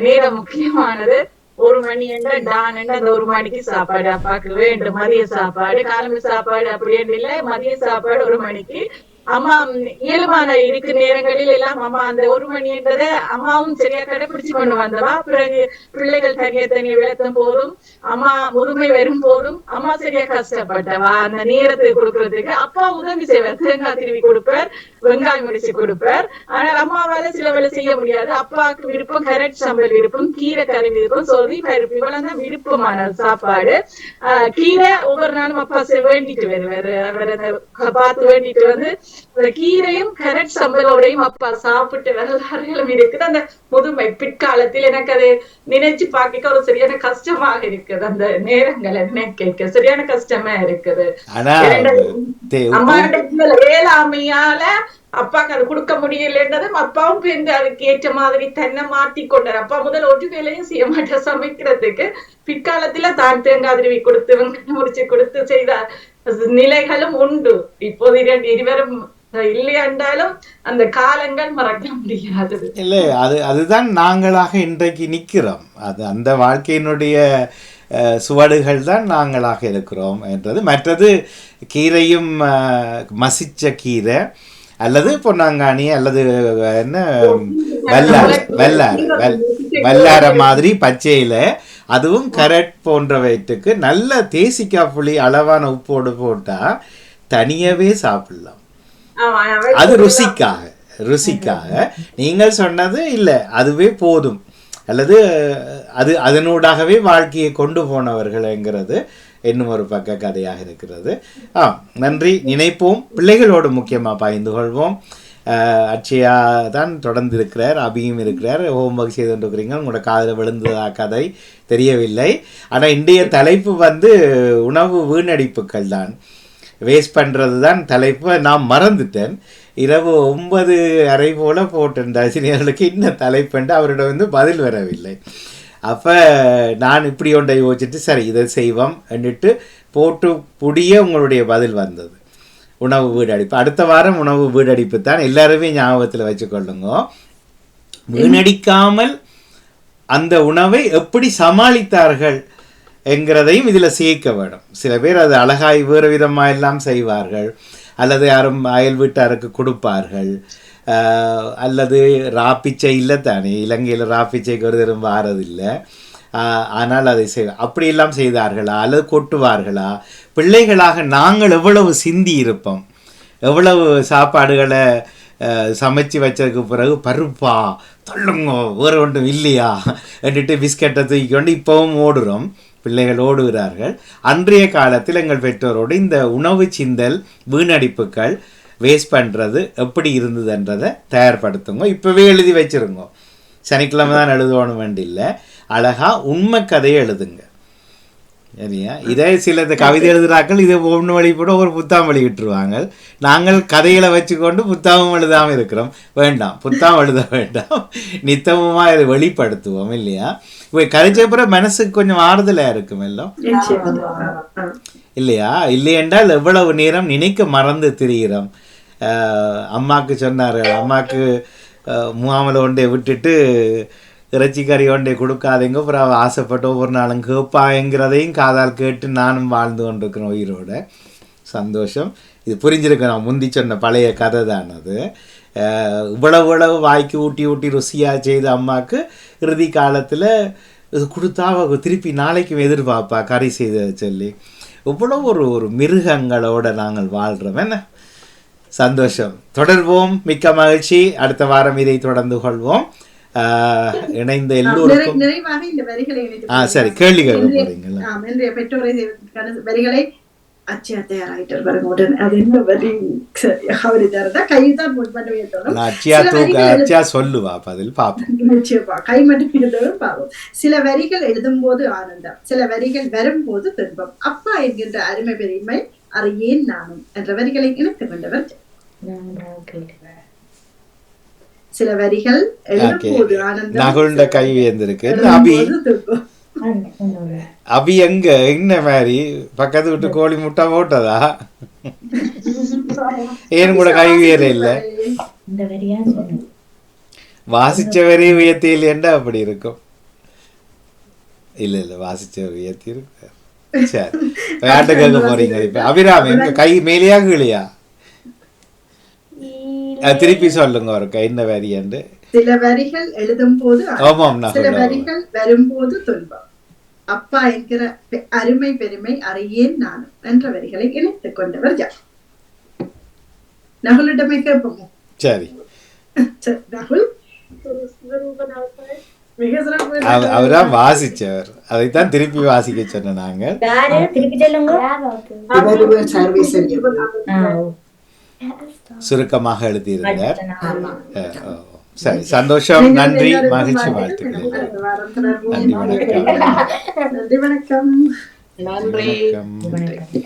Speaker 9: நேரம் முக்கியமானது. 1 மணி என்ற டான் என்ற அந்த 1 மணிக்கு சாப்பாடு அப்பாவுக்கு வேண்டும். மதிய சாப்பாடு, காலம்பு சாப்பாடு அப்படி இல்லை, மதிய சாப்பாடு 1 மணிக்கு. அம்மா இயல்பான இருக்கிற நேரங்களில் எல்லாம் அம்மா அந்த 1 மணின்றதை அம்மாவும் சரியா கடைபிடிச்சு கொண்டு வந்தவா. பிறகு பிள்ளைகள் தனியை விளத்தும் போதும், அம்மா முதுமை வரும் போதும் அம்மா சரியா கஷ்டப்பட்டவா. அந்த நேரத்துக்கு கொடுக்கறதுக்கு அப்பா உதவி செய்வார், தேங்காய் திருவி கொடுப்பார், வெங்காயம் முடிச்சு கொடுப்பார். ஆனால் அம்மாவால சில வேலை செய்ய முடியாது. அப்பாவுக்கு விருப்பம் கரெக்ட் சம்பல் விருப்பம், கீரை கறி விருப்பம், சொதி பருப்பு, இவ்வளவுதான் விருப்பமான சாப்பாடு. கீரை ஒவ்வொரு நாளும் அப்பா வேண்டிட்டு வருவாரு, அவர் அந்த பார்த்து வேண்டிட்டு வந்து கீரையும் கரெக்ட் சம்பளோடையும் அப்பா சாப்பிட்டு வரலாறுகளும் இருக்குது. அந்த முதுமை பிற்காலத்தில் எனக்கு அதை நினைச்சு பார்க்க ஒரு சரியான கஷ்டமாக இருக்குது. அந்த நேரங்களை நினைக்க சரியான கஷ்டமா இருக்குது. அம்மா வேளாமையால அப்பாக்கு அது கொடுக்க முடியலன்றதும் அப்பாவும் பேருந்து அதுக்கு ஏற்ற மாதிரி தன்னை மாத்தி கொண்டார். அப்பா முதல் ஒரு வேலையும் செய்ய மாட்டேன் சமைக்கிறதுக்கு. பிற்காலத்துல தான் தேங்காய் திருவி கொடுத்து வெங்காயம் முடிச்சு கொடுத்து செய்த நிலைகளும் உண்டு. இப்போது இருவரும் இல்லையாண்டாலும் அந்த காலங்கள் மறக்க முடியாது.
Speaker 1: இல்லை, அதுதான் நாங்களாக இன்றைக்கு நிற்கிறோம். அது அந்த வாழ்க்கையினுடைய சுவடுகள் தான் நாங்களாக இருக்கிறோம் என்றது. மற்றது கீரையும் மசிச்ச கீரை அல்லது பொன்னாங்கானி அல்லது என்ன வெள்ளார மாதிரி பச்சையில, அதுவும் கரட் போன்றவற்றுக்கு நல்ல தேசிக்காய் புளி அளவான உப்போடு போட்டா தனியாவே சாப்பிடலாம். அது ருசிக்காக நீங்கள் சொன்னது இல்லை, அதுவே போதும். அல்லது அதனூடாகவே வாழ்க்கையை கொண்டு போனவர்கள்ங்கிறது இன்னும் ஒரு பக்க கதையாக இருக்கிறது. நன்றி. நினைப்போம், பிள்ளைகளோடு முக்கியமாக பகிர்ந்து கொள்வோம். அட்சயா தான் தொடர்ந்து இருக்கிறார், அபியும் இருக்கிறார், ஹோம்ஒர்க் செய்து கொண்டிருக்கிறீங்க. உங்களோட காதில் விழுந்ததா கதை தெரியவில்லை. ஆனால் இன்றைய தலைப்பு உணவு வீணடிப்புகள் தான், வேஸ்ட் பண்ணுறது தான் தலைப்பு. நான் மறந்துட்டேன், இரவு 9:30 போல் போட்டேன் ரசிகர்களுக்கு இன்னும் தலைப்புண்டு, அவரிடம் பதில் வரவில்லை. அப்போ நான் இப்படி ஒன்றை யோசிச்சுட்டு சரி இதை செய்வோம் என்றிட்டு போட்டு புடிய உங்களுடைய பதில் வந்தது. உணவு வீடடிப்பு. அடுத்த வாரம் உணவு வீடடிப்பு தான், எல்லாருமே ஞாபகத்தில் வச்சுக்கொள்ளுங்க. வீணடிக்காமல் அந்த உணவை எப்படி சமாளித்தார்கள் என்கிறதையும் இதில் சேர்க்க வேண்டும். சில பேர் அது அழகாய் வேறு விதமாக எல்லாம் செய்வார்கள், அல்லது யாரும் அயல் வீட்டாருக்கு கொடுப்பார்கள், அல்லது ராப்பிச்சை இல்லை தானே, இலங்கையில் ராப்பிச்சைக்கு ஒரு தரம் வாரதில்லை. ஆனால் அதை அப்படியெல்லாம் செய்தார்களா, அல்லது கொட்டுவார்களா? பிள்ளைகளாக நாங்கள் எவ்வளவு சிந்தி இருப்போம், எவ்வளவு சாப்பாடுகளை சமைச்சு வச்சதுக்கு பிறகு பருப்பா தள்ளுங்க வேறு ஒன்றும் இல்லையா என்றிட்டு பிஸ்கட்டை தூக்கிக்கொண்டு இப்போவும் ஓடுறோம், பிள்ளைகள் ஓடுகிறார்கள். அன்றைய காலத்தில் எங்கள் பெற்றோரோடு இந்த உணவு சிந்தல், வீணடிப்புகள், வேஸ்ட் பண்ணுறது எப்படி இருந்ததுன்றதை தயார்படுத்துங்க. இப்போவே எழுதி வச்சுருங்க. சனிக்கிழமை தான் எழுதணும் வேண்டியில்லை, அழகாக உண்மை கதையை எழுதுங்க. சரியா? இதே சில கவிதை எழுதுறாக்கள் இதை ஒன்று வழிபட ஒரு புத்தகம் வெளியிட்டுருவாங்க. நாங்கள் கதைகளை வச்சுக்கொண்டு புத்தகம் எழுதாமல் இருக்கிறோம். வேண்டாம், புத்தகம் எழுத வேண்டாம், நித்தமுமாக இதை வெளிப்படுத்துவோம் இல்லையா? இப்போ கரைச்சப்புறம் மனசுக்கு கொஞ்சம் ஆறுதலாக இருக்கும் எல்லாம் இல்லையா? இல்லையென்றால் எவ்வளவு நேரம் நினைக்க மறந்து திரிகிறோம். அம்மாவுக்கு சொன்னார்கள், அம்மாவுக்கு முகாமலை ஒன்றை விட்டுட்டு இறைச்சிக்கறி ஒன்றை கொடுக்காதீங்க, அப்புறம் ஆசைப்பட்டு ஒவ்வொரு நாளும் கேட்பாங்கிறதையும் காதால் கேட்டு நானும் வாழ்ந்து கொண்டிருக்கிறேன் உயிரோட. சந்தோஷம். இது புரிஞ்சிருக்கணும், முந்தி சொன்ன பழைய கதை தான் அது. இவ்வளவு வாய்க்கு ஊட்டி ஊட்டி ருசியாக செய்த அம்மாவுக்கு இறுதி காலத்தில் இது கொடுத்தா திருப்பி நாளைக்கும் எதிர்பார்ப்பா கறி செய்த சொல்லி. இவ்வளவு ஒரு மிருகங்களோட நாங்கள் வாழ்கிறோம். என்ன சந்தோஷம். தொடர்வோம். மிக்க மகிழ்ச்சி. அடுத்த வாரம் இதை தொடர்ந்து கொள்வோம். இணைந்த எல்லோருக்கும்
Speaker 2: நிறைவாக இந்த வரிகளை
Speaker 1: சரி கேள்வி கேட்க போறீங்களா?
Speaker 2: இன்றைய பெற்றோரை வரிகளை அச்சியா தயாராயிட்டார் பாருங்க. உடனே அது என்ன வரி அவரு தரதா கைதான் மட்டும்
Speaker 1: அச்சியா சொல்லுவா பதில் பாப்போம்.
Speaker 2: நிச்சயமா கை மட்டும் இருந்தாலும் பாவம். சில வரிகள் எழுதும் போது ஆனந்தம், சில வரிகள் வரும்போது துன்பம். அப்பா என்கின்ற அருமை பெருமை அறியேன் நானும் என்ற வரிகளை இணைத்து கொண்டவர். சில வரிகள் எழுதும்போது ஆனந்தம்,
Speaker 1: நகுண்ட கை வேந்திருக்கு. அபி எங்க என்ன மாதிரி பக்கத்து விட்டு கோழி முட்டை போட்டதா? ஏன் கூட கை வேற இல்ல, வாசிச்ச வரி உயர்த்தி இல்லையண்டா அப்படி இருக்கும். இல்ல வாசிச்ச உயர்த்தி இருக்கு. சரி, விளையாட்டு கேட்க போறீங்க. இப்ப அபிராமி எங்க கை மேலேயா கீழையா? திருப்பி சொல்லுங்க ஒரு என்ன வரியாண்டு.
Speaker 2: சில வரிகள் எழுதும் போது, சில வரிகள் வரும்போது துன்பம். அப்பா என்கிற அருமை பெருமை அறியேன் நானும் என்ற வரிகளை இணைத்துக் கொண்டவர் யார்? நகுலிடமே கேட்போம்.
Speaker 1: சரி
Speaker 2: நகுல்
Speaker 1: அவரா வாசிச்சவர், அதைத்தான் திருப்பி வாசிக்க சொன்ன நாங்க. சுருக்கமாக எழுதியிருந்தார். சரி, சந்தோஷம். நன்றி, மகிழ்ச்சி, வாழ்த்துக்கள். நன்றி, வணக்கம்.
Speaker 2: நன்றி, வணக்கம்.
Speaker 3: நன்றி.